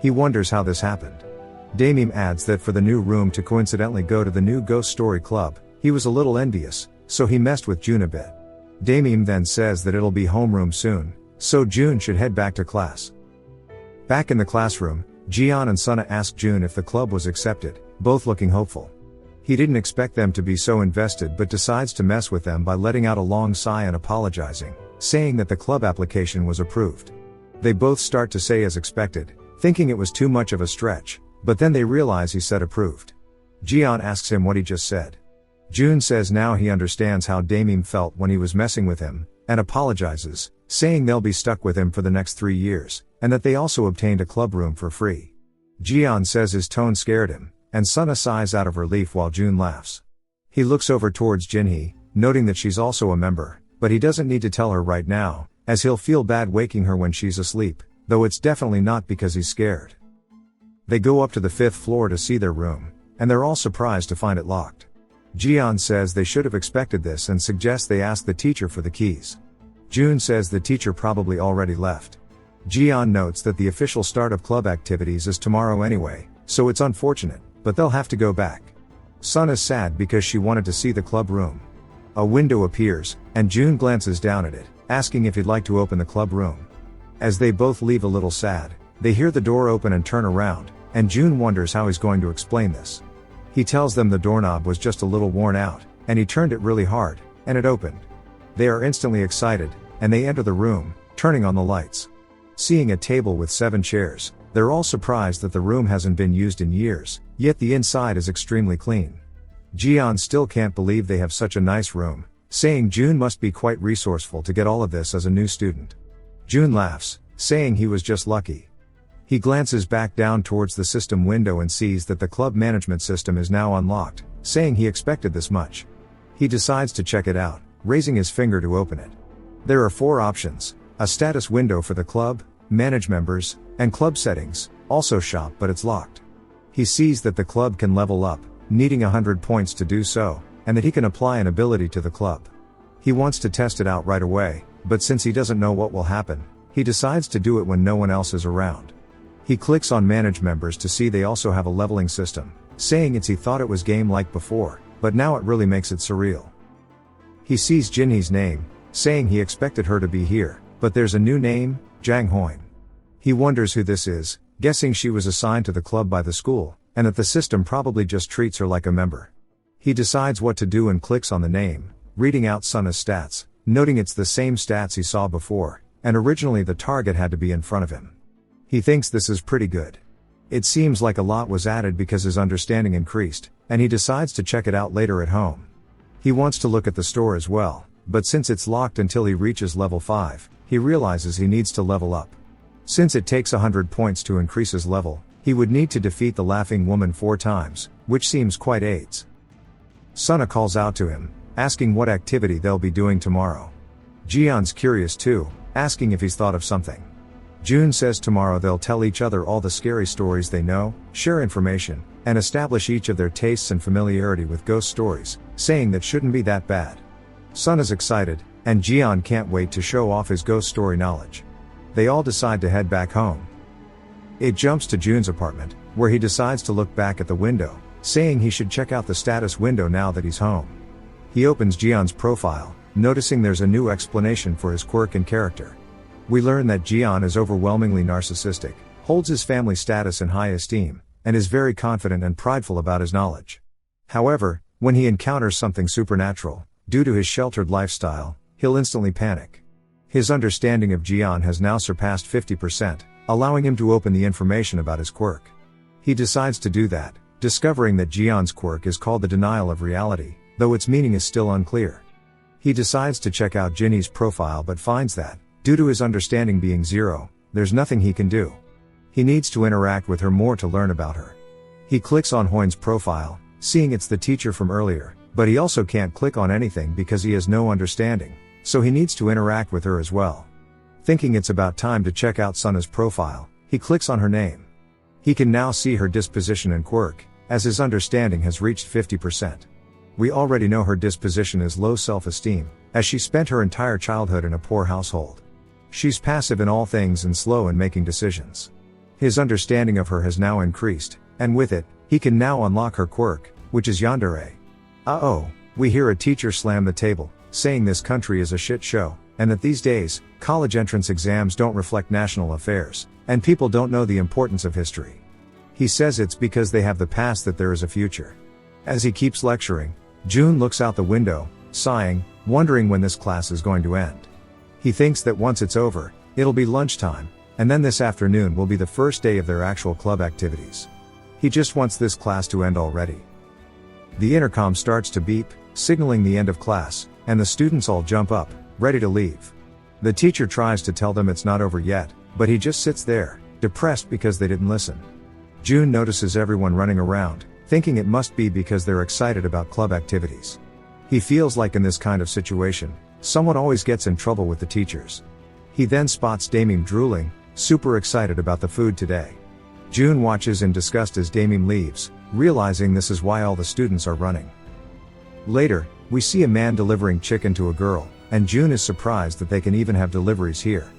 He wonders how this happened. Damim adds that for the new room to coincidentally go to the new Ghost Story Club, he was a little envious, so he messed with June a bit. Damim then says that it'll be homeroom soon, so June should head back to class. Back in the classroom, Jian and Suna ask June if the club was accepted, both looking hopeful. He didn't expect them to be so invested but decides to mess with them by letting out a long sigh and apologizing, saying that the club application was approved. They both start to say as expected, thinking it was too much of a stretch, but then they realize he said approved. Jian asks him what he just said. June says now he understands how Damim felt when he was messing with him, and apologizes, saying they'll be stuck with him for the next 3 years, and that they also obtained a club room for free. Jian says his tone scared him, and Suna sighs out of relief while June laughs. He looks over towards Jinhee, noting that she's also a member, but he doesn't need to tell her right now, as he'll feel bad waking her when she's asleep, though it's definitely not because he's scared. They go up to the 5th floor to see their room, and they're all surprised to find it locked. Jian says they should have expected this and suggests they ask the teacher for the keys. June says the teacher probably already left. Jian notes that the official start of club activities is tomorrow anyway, so it's unfortunate, but they'll have to go back. Sun is sad because she wanted to see the club room. A window appears, and June glances down at it, asking if he'd like to open the club room. As they both leave a little sad, they hear the door open and turn around, and June wonders how he's going to explain this. He tells them the doorknob was just a little worn out, and he turned it really hard, and it opened. They are instantly excited, and they enter the room, turning on the lights. Seeing a table with 7 chairs, they're all surprised that the room hasn't been used in years, yet the inside is extremely clean. Jian still can't believe they have such a nice room, saying June must be quite resourceful to get all of this as a new student. June laughs, saying he was just lucky. He glances back down towards the system window and sees that the club management system is now unlocked, saying he expected this much. He decides to check it out, raising his finger to open it. There are 4 options: a status window for the club, manage members, and club settings, also shop, but it's locked. He sees that the club can level up, needing 100 points to do so, and that he can apply an ability to the club. He wants to test it out right away, but since he doesn't know what will happen, he decides to do it when no one else is around. He clicks on manage members to see they also have a leveling system, saying he thought it was game like before, but now it really makes it surreal. He sees Jinhee's name, saying he expected her to be here, but there's a new name, Jang Hoin. He wonders who this is, guessing she was assigned to the club by the school, and that the system probably just treats her like a member. He decides what to do and clicks on the name, reading out Suna's stats, noting it's the same stats he saw before, and originally the target had to be in front of him. He thinks this is pretty good. It seems like a lot was added because his understanding increased, and he decides to check it out later at home. He wants to look at the store as well, but since it's locked until he reaches level 5, he realizes he needs to level up. Since it takes 100 points to increase his level, he would need to defeat the laughing woman 4 times, which seems quite AIDS. Suna calls out to him, asking what activity they'll be doing tomorrow. Jian's curious too, asking if he's thought of something. June says tomorrow they'll tell each other all the scary stories they know, share information, and establish each of their tastes and familiarity with ghost stories, saying that shouldn't be that bad. Sun is excited, and Jian can't wait to show off his ghost story knowledge. They all decide to head back home. It jumps to Jun's apartment, where he decides to look back at the window, saying he should check out the status window now that he's home. He opens Jian's profile, noticing there's a new explanation for his quirk and character. We learn that Jian is overwhelmingly narcissistic, holds his family status in high esteem, and is very confident and prideful about his knowledge. However, when he encounters something supernatural, due to his sheltered lifestyle, he'll instantly panic. His understanding of Jian has now surpassed 50%, allowing him to open the information about his quirk. He decides to do that, discovering that Jian's quirk is called the denial of reality, though its meaning is still unclear. He decides to check out Jinny's profile but finds that, due to his understanding being zero, there's nothing he can do. He needs to interact with her more to learn about her. He clicks on Hoin's profile, seeing it's the teacher from earlier, but he also can't click on anything because he has no understanding, so he needs to interact with her as well. Thinking it's about time to check out Suna's profile, he clicks on her name. He can now see her disposition and quirk, as his understanding has reached 50%. We already know her disposition is low self-esteem, as she spent her entire childhood in a poor household. She's passive in all things and slow in making decisions. His understanding of her has now increased, and with it, he can now unlock her quirk, which is yandere. Uh-oh, we hear a teacher slam the table, saying this country is a shit show, and that these days, college entrance exams don't reflect national affairs, and people don't know the importance of history. He says it's because they have the past that there is a future. As he keeps lecturing, Jun looks out the window, sighing, wondering when this class is going to end. He thinks that once it's over, it'll be lunchtime, and then this afternoon will be the first day of their actual club activities. He just wants this class to end already. The intercom starts to beep, signaling the end of class, and the students all jump up, ready to leave. The teacher tries to tell them it's not over yet, but he just sits there, depressed because they didn't listen. Jun notices everyone running around, thinking it must be because they're excited about club activities. He feels like in this kind of situation, someone always gets in trouble with the teachers. He then spots Damim drooling, super excited about the food today. Jun watches in disgust as Damim leaves, realizing this is why all the students are running. Later, we see a man delivering chicken to a girl, and Jun is surprised that they can even have deliveries here.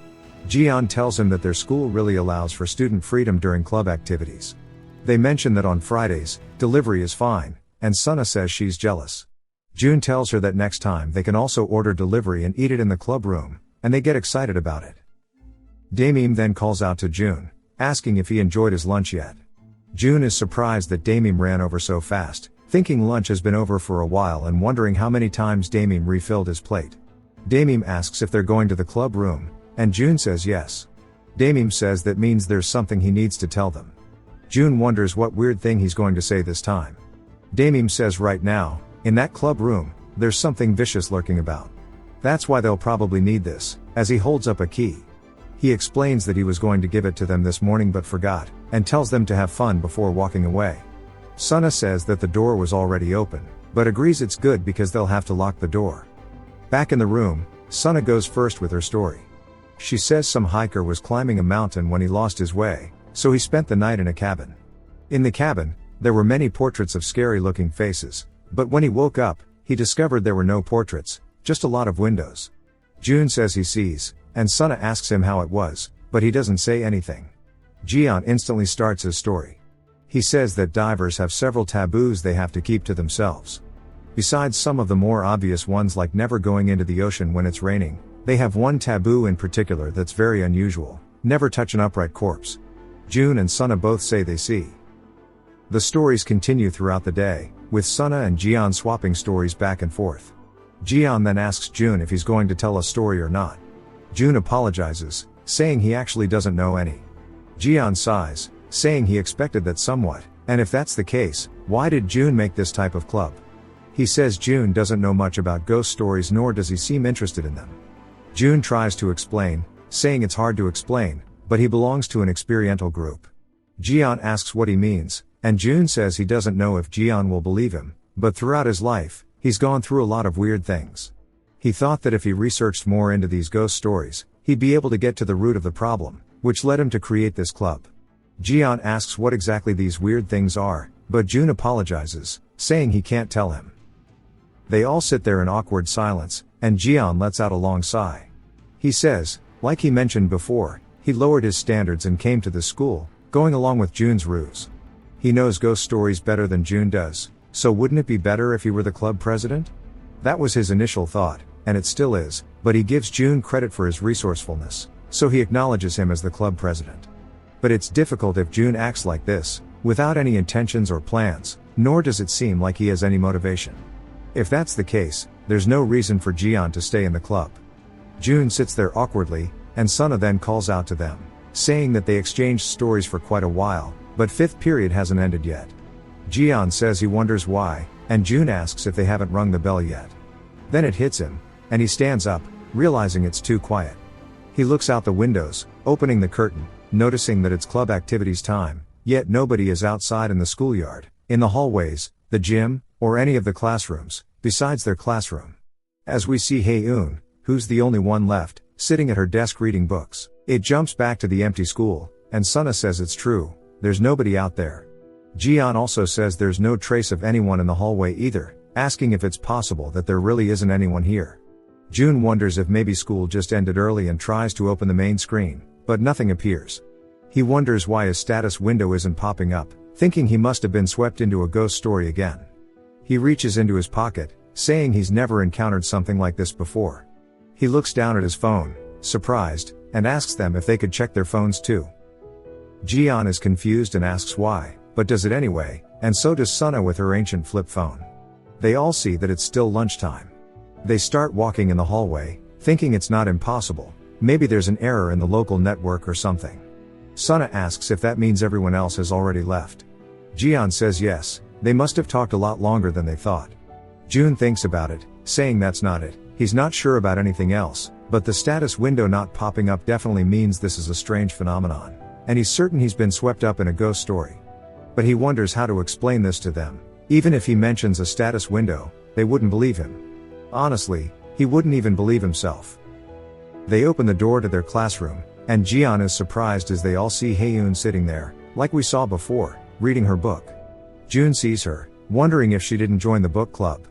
Jian tells him that their school really allows for student freedom during club activities. They mention that on Fridays, delivery is fine, and Suna says she's jealous. Jun tells her that next time they can also order delivery and eat it in the club room, and they get excited about it. Damim then calls out to Jun, asking if he enjoyed his lunch yet. Jun is surprised that Damim ran over so fast, thinking lunch has been over for a while and wondering how many times Damim refilled his plate. Damim asks if they're going to the club room, and Jun says yes. Damim says that means there's something he needs to tell them. Jun wonders what weird thing he's going to say this time. Damim says right now, in that club room, there's something vicious lurking about. That's why they'll probably need this, as he holds up a key. He explains that he was going to give it to them this morning but forgot, and tells them to have fun before walking away. Suna says that the door was already open, but agrees it's good because they'll have to lock the door. Back in the room, Suna goes first with her story. She says some hiker was climbing a mountain when he lost his way, so he spent the night in a cabin. In the cabin, there were many portraits of scary-looking faces, but when he woke up, he discovered there were no portraits, just a lot of windows. Jun says he sees, and Suna asks him how it was, but he doesn't say anything. Jian instantly starts his story. He says that divers have several taboos they have to keep to themselves. Besides some of the more obvious ones like never going into the ocean when it's raining, they have one taboo in particular that's very unusual: never touch an upright corpse. Jun and Suna both say they see. The stories continue throughout the day, with Suna and Jian swapping stories back and forth. Jian then asks Jun if he's going to tell a story or not. Jun apologizes, saying he actually doesn't know any. Jian sighs, saying he expected that somewhat, and if that's the case, why did Jun make this type of club? He says Jun doesn't know much about ghost stories nor does he seem interested in them. Jun tries to explain, saying it's hard to explain, but he belongs to an experiential group. Jian asks what he means, and Jun says he doesn't know if Jian will believe him, but throughout his life, he's gone through a lot of weird things. He thought that if he researched more into these ghost stories, he'd be able to get to the root of the problem, which led him to create this club. Jian asks what exactly these weird things are, but Jun apologizes, saying he can't tell him. They all sit there in awkward silence, and Jian lets out a long sigh. He says, Like he mentioned before, he lowered his standards and came to the school, going along with Jun's ruse. He knows ghost stories better than Jun does, so wouldn't it be better if he were the club president? That was his initial thought, and it still is, but he gives Jun credit for his resourcefulness, so he acknowledges him as the club president. But it's difficult if Jun acts like this, without any intentions or plans, nor does it seem like he has any motivation. If that's the case, there's no reason for Jian to stay in the club. Jun sits there awkwardly, and Sunna then calls out to them, saying that they exchanged stories for quite a while, but fifth period hasn't ended yet. Jian says he wonders why, and Jun asks if they haven't rung the bell yet. Then it hits him, and he stands up, realizing it's too quiet. He looks out the windows, opening the curtain, noticing that it's club activities time, yet nobody is outside in the schoolyard, in the hallways, the gym, or any of the classrooms, besides their classroom. As we see Hae-eun, who's the only one left, sitting at her desk reading books, it jumps back to the empty school, and Sunna says it's true, there's nobody out there. Jian also says there's no trace of anyone in the hallway either, asking if it's possible that there really isn't anyone here. Jun wonders if maybe school just ended early and tries to open the main screen, but nothing appears. He wonders why his status window isn't popping up, thinking he must have been swept into a ghost story again. He reaches into his pocket, saying he's never encountered something like this before. He looks down at his phone, surprised, and asks them if they could check their phones too. Jian is confused and asks why, but does it anyway, and so does Sunna with her ancient flip phone. They all see that it's still lunchtime. They start walking in the hallway, thinking it's not impossible, maybe there's an error in the local network or something. Sunna asks if that means everyone else has already left. Jian says yes, they must have talked a lot longer than they thought. Jun thinks about it, saying that's not it, he's not sure about anything else, but the status window not popping up definitely means this is a strange phenomenon, and he's certain he's been swept up in a ghost story. But he wonders how to explain this to them. Even if he mentions a status window, they wouldn't believe him. Honestly, he wouldn't even believe himself. They open the door to their classroom, and Jian is surprised as they all see Hae-eun sitting there, like we saw before, reading her book. Jun sees her, wondering if she didn't join the book club.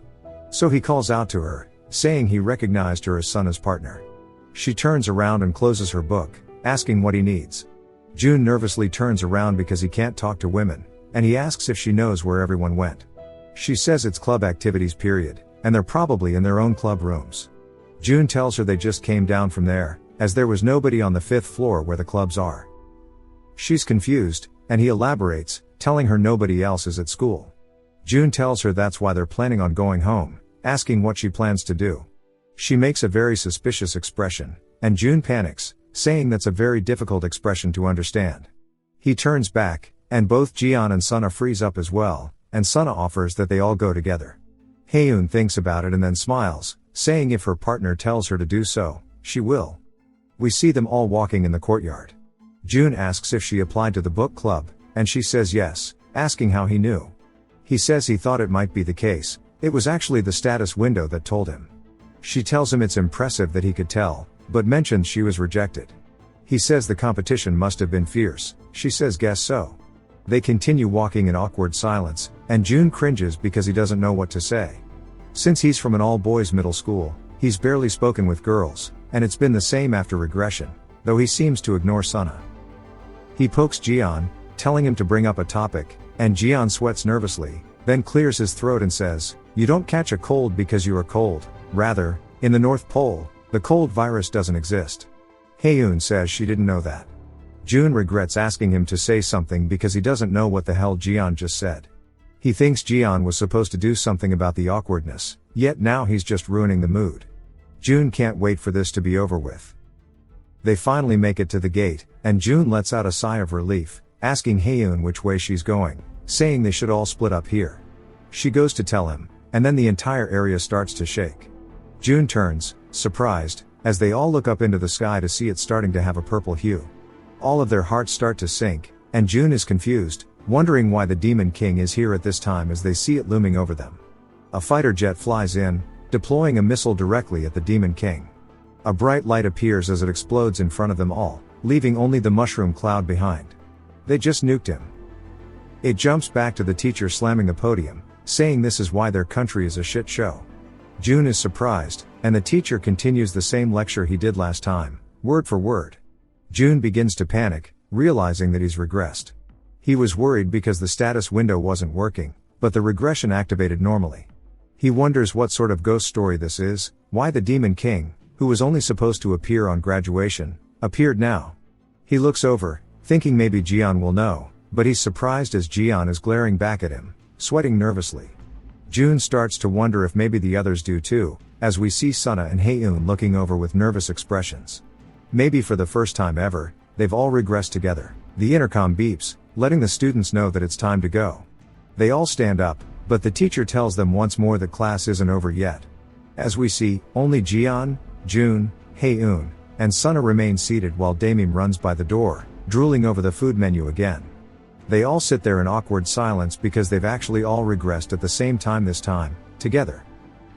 So he calls out to her, saying he recognized her as Sunna's partner. She turns around and closes her book, asking what he needs. Jun nervously turns around because he can't talk to women, and he asks if she knows where everyone went. She says it's club activities period, and they're probably in their own club rooms. Jun tells her they just came down from there, as there was nobody on the 5th floor where the clubs are. She's confused, and he elaborates, telling her nobody else is at school. Jun tells her that's why they're planning on going home, asking what she plans to do. She makes a very suspicious expression, and Jun panics, saying that's a very difficult expression to understand. He turns back, and both Jian and Sunna freeze up as well, and Sunna offers that they all go together. Hae-eun thinks about it and then smiles, saying if her partner tells her to do so, she will. We see them all walking in the courtyard. Jun asks if she applied to the book club, and she says yes, asking how he knew. He says he thought it might be the case, it was actually the status window that told him. She tells him it's impressive that he could tell, but mentions she was rejected. He says the competition must have been fierce, she says guess so. They continue walking in awkward silence, and Jun cringes because he doesn't know what to say. Since he's from an all-boys middle school, he's barely spoken with girls, and it's been the same after regression, though he seems to ignore Sunna. He pokes Jian, telling him to bring up a topic, and Jian sweats nervously, then clears his throat and says, "You don't catch a cold because you are cold, rather, in the North Pole, the cold virus doesn't exist." Hae-eun says she didn't know that. Jun regrets asking him to say something because he doesn't know what the hell Jian just said. He thinks Jian was supposed to do something about the awkwardness, yet now he's just ruining the mood. Jun can't wait for this to be over with. They finally make it to the gate, and Jun lets out a sigh of relief, asking Hae-eun which way she's going, saying they should all split up here. She goes to tell him, and then the entire area starts to shake. Jun turns, surprised, as they all look up into the sky to see it starting to have a purple hue. All of their hearts start to sink, and Jun is confused, wondering why the Demon King is here at this time as they see it looming over them. A fighter jet flies in, deploying a missile directly at the Demon King. A bright light appears as it explodes in front of them all, leaving only the mushroom cloud behind. They just nuked him. It jumps back to the teacher slamming the podium, saying this is why their country is a shit show. Jun is surprised, and the teacher continues the same lecture he did last time, word for word. June begins to panic, realizing that he's regressed. He was worried because the status window wasn't working, but the regression activated normally. He wonders what sort of ghost story this is, why the Demon King, who was only supposed to appear on graduation, appeared now. He looks over, thinking maybe Jian will know, but he's surprised as Jian is glaring back at him, sweating nervously. June starts to wonder if maybe the others do too, as we see Sunna and Haeun looking over with nervous expressions. Maybe for the first time ever, they've all regressed together. The intercom beeps, letting the students know that it's time to go. They all stand up, but the teacher tells them once more that class isn't over yet. As we see, only Jian, June, Haeun, and Sunna remain seated while Damim runs by the door, drooling over the food menu again. They all sit there in awkward silence because they've actually all regressed at the same time this time, together.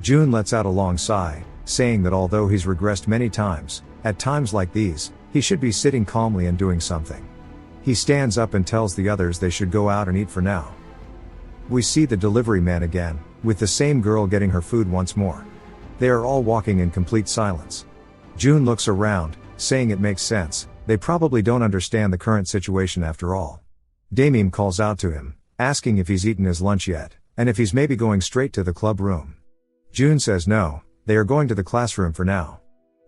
June lets out a long sigh, saying that although he's regressed many times, at times like these, he should be sitting calmly and doing something. He stands up and tells the others they should go out and eat for now. We see the delivery man again, with the same girl getting her food once more. They are all walking in complete silence. June looks around, saying it makes sense, they probably don't understand the current situation after all. Damim calls out to him, asking if he's eaten his lunch yet, and if he's maybe going straight to the club room. June says no, they are going to the classroom for now.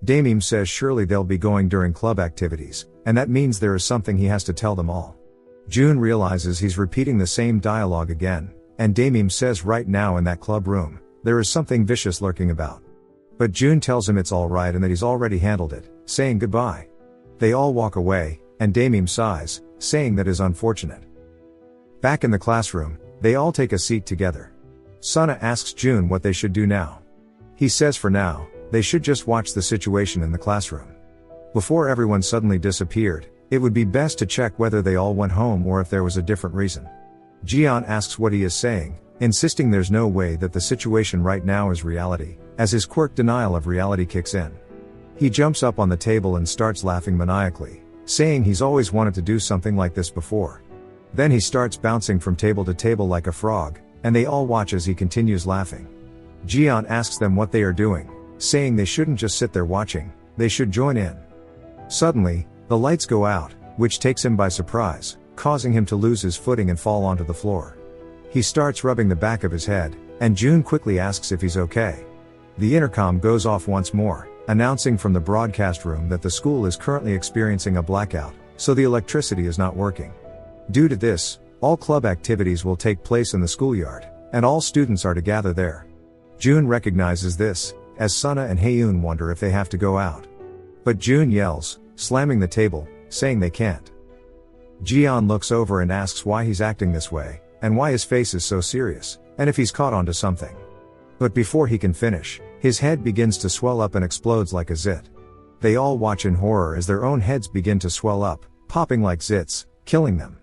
Damim says surely they'll be going during club activities, and that means there is something he has to tell them all. June realizes he's repeating the same dialogue again, and Damim says right now in that club room, there is something vicious lurking about. But June tells him it's alright and that he's already handled it, saying goodbye. They all walk away, and Damim sighs, saying that is unfortunate. Back in the classroom, they all take a seat together. Sunna asks June what they should do now. He says for now, they should just watch the situation in the classroom. Before everyone suddenly disappeared, it would be best to check whether they all went home or if there was a different reason. Jian asks what he is saying, insisting there's no way that the situation right now is reality, as his quirk denial of reality kicks in. He jumps up on the table and starts laughing maniacally, saying he's always wanted to do something like this before. Then he starts bouncing from table to table like a frog, and they all watch as he continues laughing. Jian asks them what they are doing, saying they shouldn't just sit there watching, they should join in. Suddenly, the lights go out, which takes him by surprise, causing him to lose his footing and fall onto the floor. He starts rubbing the back of his head, and June quickly asks if he's okay. The intercom goes off once more, announcing from the broadcast room that the school is currently experiencing a blackout, so the electricity is not working. Due to this, all club activities will take place in the schoolyard, and all students are to gather there. June recognizes this, as Sunna and Haeun wonder if they have to go out. But June yells, slamming the table, saying they can't. Jian looks over and asks why he's acting this way, and why his face is so serious, and if he's caught onto something. But before he can finish, his head begins to swell up and explodes like a zit. They all watch in horror as their own heads begin to swell up, popping like zits, killing them.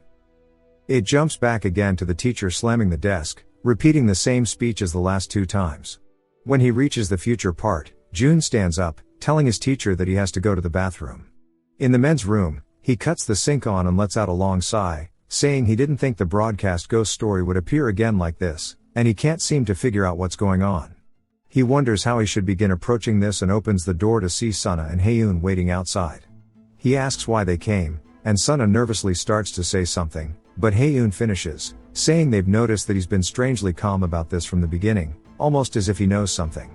It jumps back again to the teacher slamming the desk, repeating the same speech as the last two times. When he reaches the future part, June stands up, telling his teacher that he has to go to the bathroom. In the men's room, he cuts the sink on and lets out a long sigh, saying he didn't think the broadcast ghost story would appear again like this, and he can't seem to figure out what's going on. He wonders how he should begin approaching this and opens the door to see Sunna and Haeun waiting outside. He asks why they came, and Sunna nervously starts to say something, but Haeun finishes, saying they've noticed that he's been strangely calm about this from the beginning, almost as if he knows something.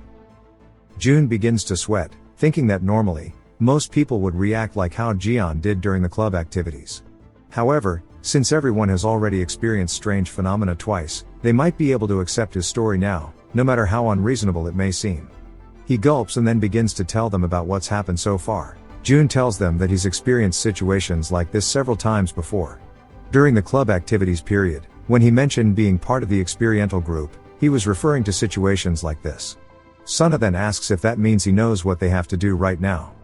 June begins to sweat, thinking that normally, most people would react like how Jian did during the club activities. However, since everyone has already experienced strange phenomena twice, they might be able to accept his story now, no matter how unreasonable it may seem. He gulps and then begins to tell them about what's happened so far. June tells them that he's experienced situations like this several times before. During the club activities period, when he mentioned being part of the experiential group, he was referring to situations like this. Sunna then asks if that means he knows what they have to do right now.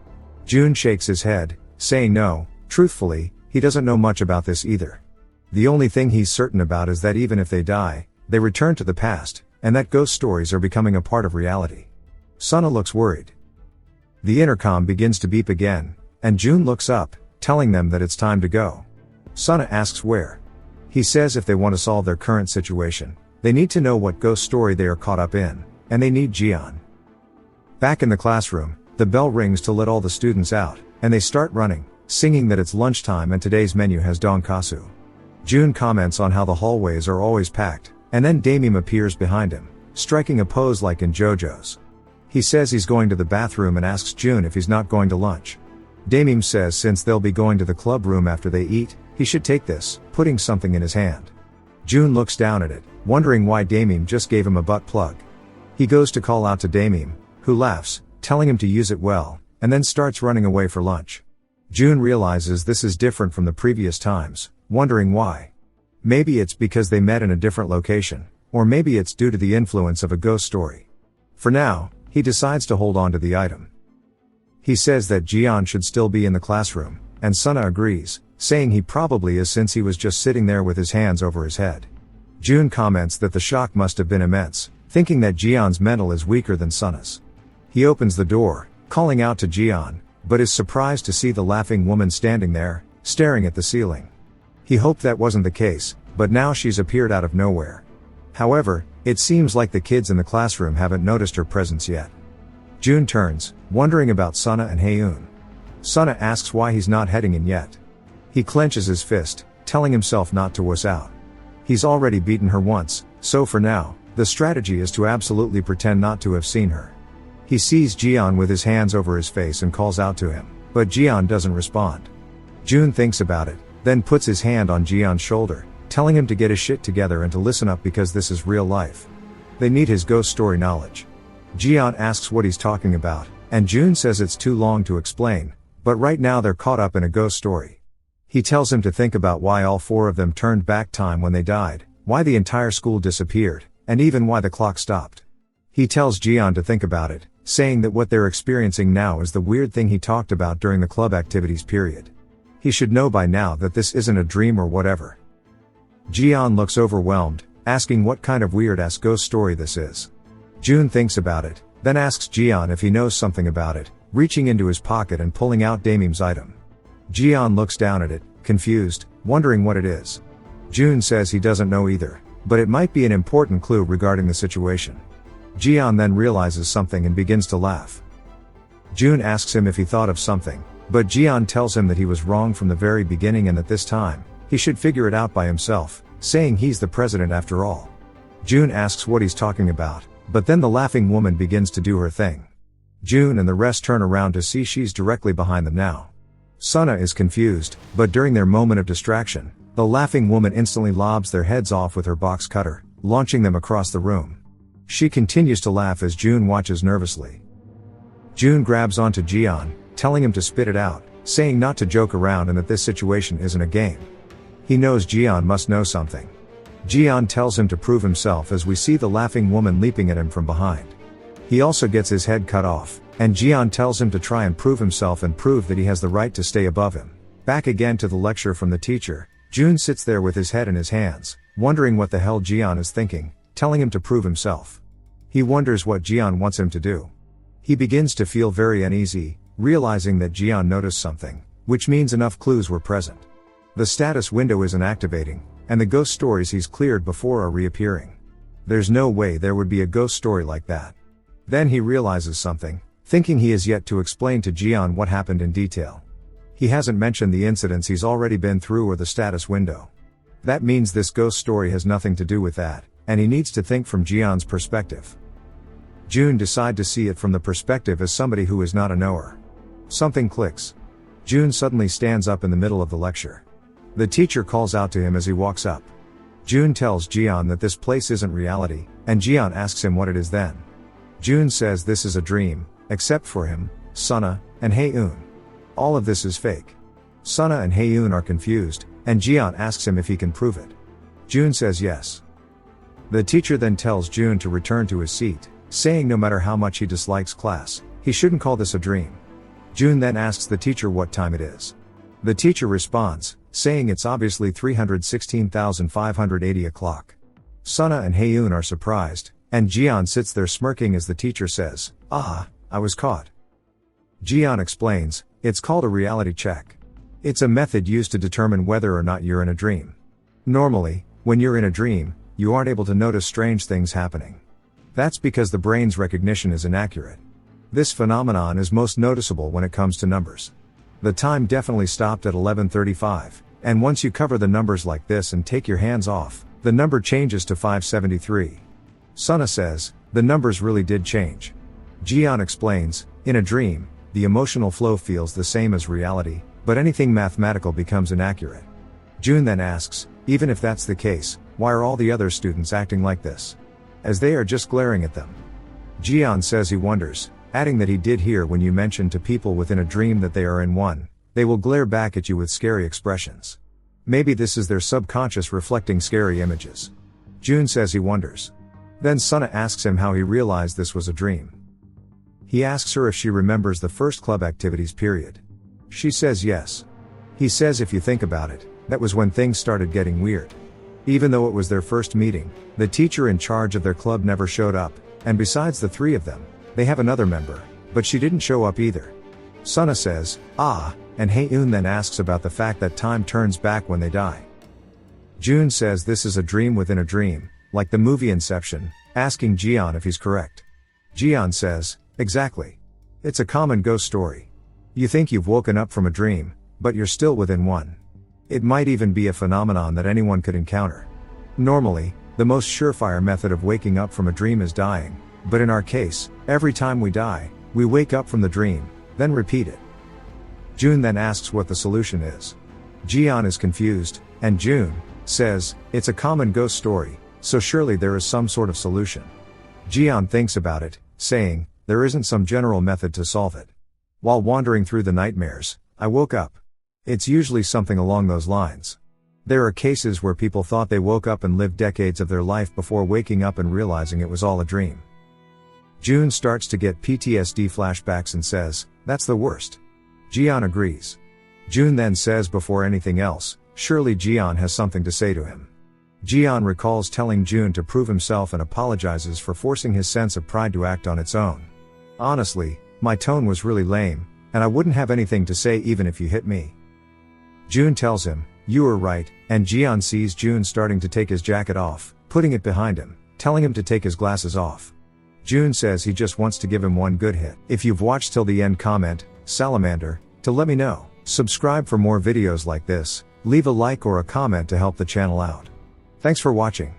June shakes his head, saying no, truthfully, he doesn't know much about this either. The only thing he's certain about is that even if they die, they return to the past, and that ghost stories are becoming a part of reality. Sunna looks worried. The intercom begins to beep again, and June looks up, telling them that it's time to go. Sunna asks where. He says if they want to solve their current situation, they need to know what ghost story they are caught up in, and they need Jian. Back in the classroom, The bell rings to let all the students out, and they start running, singing that it's lunchtime and today's menu has donkasu. Jun comments on how the hallways are always packed, and then Damim appears behind him, striking a pose like in JoJo's. He says he's going to the bathroom and asks Jun if he's not going to lunch. Damim says since they'll be going to the club room after they eat, he should take this, putting something in his hand. Jun looks down at it, wondering why Damim just gave him a butt plug. He goes to call out to Damim, who laughs, telling him to use it well, and then starts running away for lunch. Jun realizes this is different from the previous times, wondering why. Maybe it's because they met in a different location, or maybe it's due to the influence of a ghost story. For now, he decides to hold on to the item. He says that Jian should still be in the classroom, and Suna agrees, saying he probably is since he was just sitting there with his hands over his head. Jun comments that the shock must have been immense, thinking that Jian's mental is weaker than Suna's. He opens the door, calling out to Jian, but is surprised to see the laughing woman standing there, staring at the ceiling. He hoped that wasn't the case, but now she's appeared out of nowhere. However, it seems like the kids in the classroom haven't noticed her presence yet. Jun turns, wondering about Suna and Haeun. Suna asks why he's not heading in yet. He clenches his fist, telling himself not to wuss out. He's already beaten her once, so for now, the strategy is to absolutely pretend not to have seen her. He sees Jian with his hands over his face and calls out to him, but Jian doesn't respond. Jun thinks about it, then puts his hand on Jian's shoulder, telling him to get his shit together and to listen up because this is real life. They need his ghost story knowledge. Jian asks what he's talking about, and Jun says it's too long to explain, but right now they're caught up in a ghost story. He tells him to think about why all four of them turned back time when they died, why the entire school disappeared, and even why the clock stopped. He tells Jian to think about it, saying that what they're experiencing now is the weird thing he talked about during the club activities period. He should know by now that this isn't a dream or whatever. Jian looks overwhelmed, asking what kind of weird-ass ghost story this is. Jun thinks about it, then asks Jian if he knows something about it, reaching into his pocket and pulling out Damim's item. Jian looks down at it, confused, wondering what it is. Jun says he doesn't know either, but it might be an important clue regarding the situation. Jian then realizes something and begins to laugh. Jun asks him if he thought of something, but Jian tells him that he was wrong from the very beginning and that this time, he should figure it out by himself, saying he's the president after all. Jun asks what he's talking about, but then the laughing woman begins to do her thing. Jun and the rest turn around to see she's directly behind them now. Suna is confused, but during their moment of distraction, the laughing woman instantly lobs their heads off with her box cutter, launching them across the room. She continues to laugh as Jun watches nervously. Jun grabs onto Jian, telling him to spit it out, saying not to joke around and that this situation isn't a game. He knows Jian must know something. Jian tells him to prove himself as we see the laughing woman leaping at him from behind. He also gets his head cut off, and Jian tells him to try and prove himself and prove that he has the right to stay above him. Back again to the lecture from the teacher, Jun sits there with his head in his hands, wondering what the hell Jian is thinking, telling him to prove himself. He wonders what Jian wants him to do. He begins to feel very uneasy, realizing that Jian noticed something, which means enough clues were present. The status window isn't activating, and the ghost stories he's cleared before are reappearing. There's no way there would be a ghost story like that. Then he realizes something, thinking he has yet to explain to Jian what happened in detail. He hasn't mentioned the incidents he's already been through or the status window. That means this ghost story has nothing to do with that, and he needs to think from Jian's perspective. Jun decides to see it from the perspective as somebody who is not a knower. Something clicks. Jun suddenly stands up in the middle of the lecture. The teacher calls out to him as he walks up. Jun tells Jian that this place isn't reality, and Jian asks him what it is then. Jun says this is a dream, except for him, Suna, and Haeun. All of this is fake. Suna and Haeun are confused, and Jian asks him if he can prove it. Jun says yes. The teacher then tells Jun to return to his seat, saying no matter how much he dislikes class, he shouldn't call this a dream. Jun then asks the teacher what time it is. The teacher responds, saying it's obviously 316,580 o'clock. Suna and Haeun are surprised, and Jian sits there smirking as the teacher says, "Ah, I was caught." Jian explains, it's called a reality check. It's a method used to determine whether or not you're in a dream. Normally, when you're in a dream, you aren't able to notice strange things happening. That's because the brain's recognition is inaccurate. This phenomenon is most noticeable when it comes to numbers. The time definitely stopped at 11:35, and once you cover the numbers like this and take your hands off, the number changes to 573. Suna says, the numbers really did change. Jian explains, in a dream, the emotional flow feels the same as reality, but anything mathematical becomes inaccurate. Jun then asks, even if that's the case, why are all the other students acting like this? As they are just glaring at them. Jian says he wonders, adding that he did hear when you mention to people within a dream that they are in one, they will glare back at you with scary expressions. Maybe this is their subconscious reflecting scary images. Jun says he wonders. Then Suna asks him how he realized this was a dream. He asks her if she remembers the first club activities period. She says yes. He says if you think about it, that was when things started getting weird. Even though it was their first meeting, the teacher in charge of their club never showed up, and besides the three of them, they have another member, but she didn't show up either. Suna says, and Hae-eun then asks about the fact that time turns back when they die. Jun says this is a dream within a dream, like the movie Inception, asking Jian if he's correct. Jian says, exactly. It's a common ghost story. You think you've woken up from a dream, but you're still within one. It might even be a phenomenon that anyone could encounter. Normally, the most surefire method of waking up from a dream is dying, but in our case, every time we die, we wake up from the dream, then repeat it. Jun then asks what the solution is. Jian is confused, and Jun says, it's a common ghost story, so surely there is some sort of solution. Jian thinks about it, saying, there isn't some general method to solve it. While wandering through the nightmares, I woke up. It's usually something along those lines. There are cases where people thought they woke up and lived decades of their life before waking up and realizing it was all a dream. Jun starts to get PTSD flashbacks and says, that's the worst. Jian agrees. Jun then says before anything else, surely Jian has something to say to him. Jian recalls telling Jun to prove himself and apologizes for forcing his sense of pride to act on its own. Honestly, my tone was really lame, and I wouldn't have anything to say even if you hit me. Jun tells him, you were right, and Jian sees Jun starting to take his jacket off, putting it behind him, telling him to take his glasses off. Jun says he just wants to give him one good hit. If you've watched till the end, comment, salamander, to let me know. Subscribe for more videos like this, leave a like or a comment to help the channel out. Thanks for watching.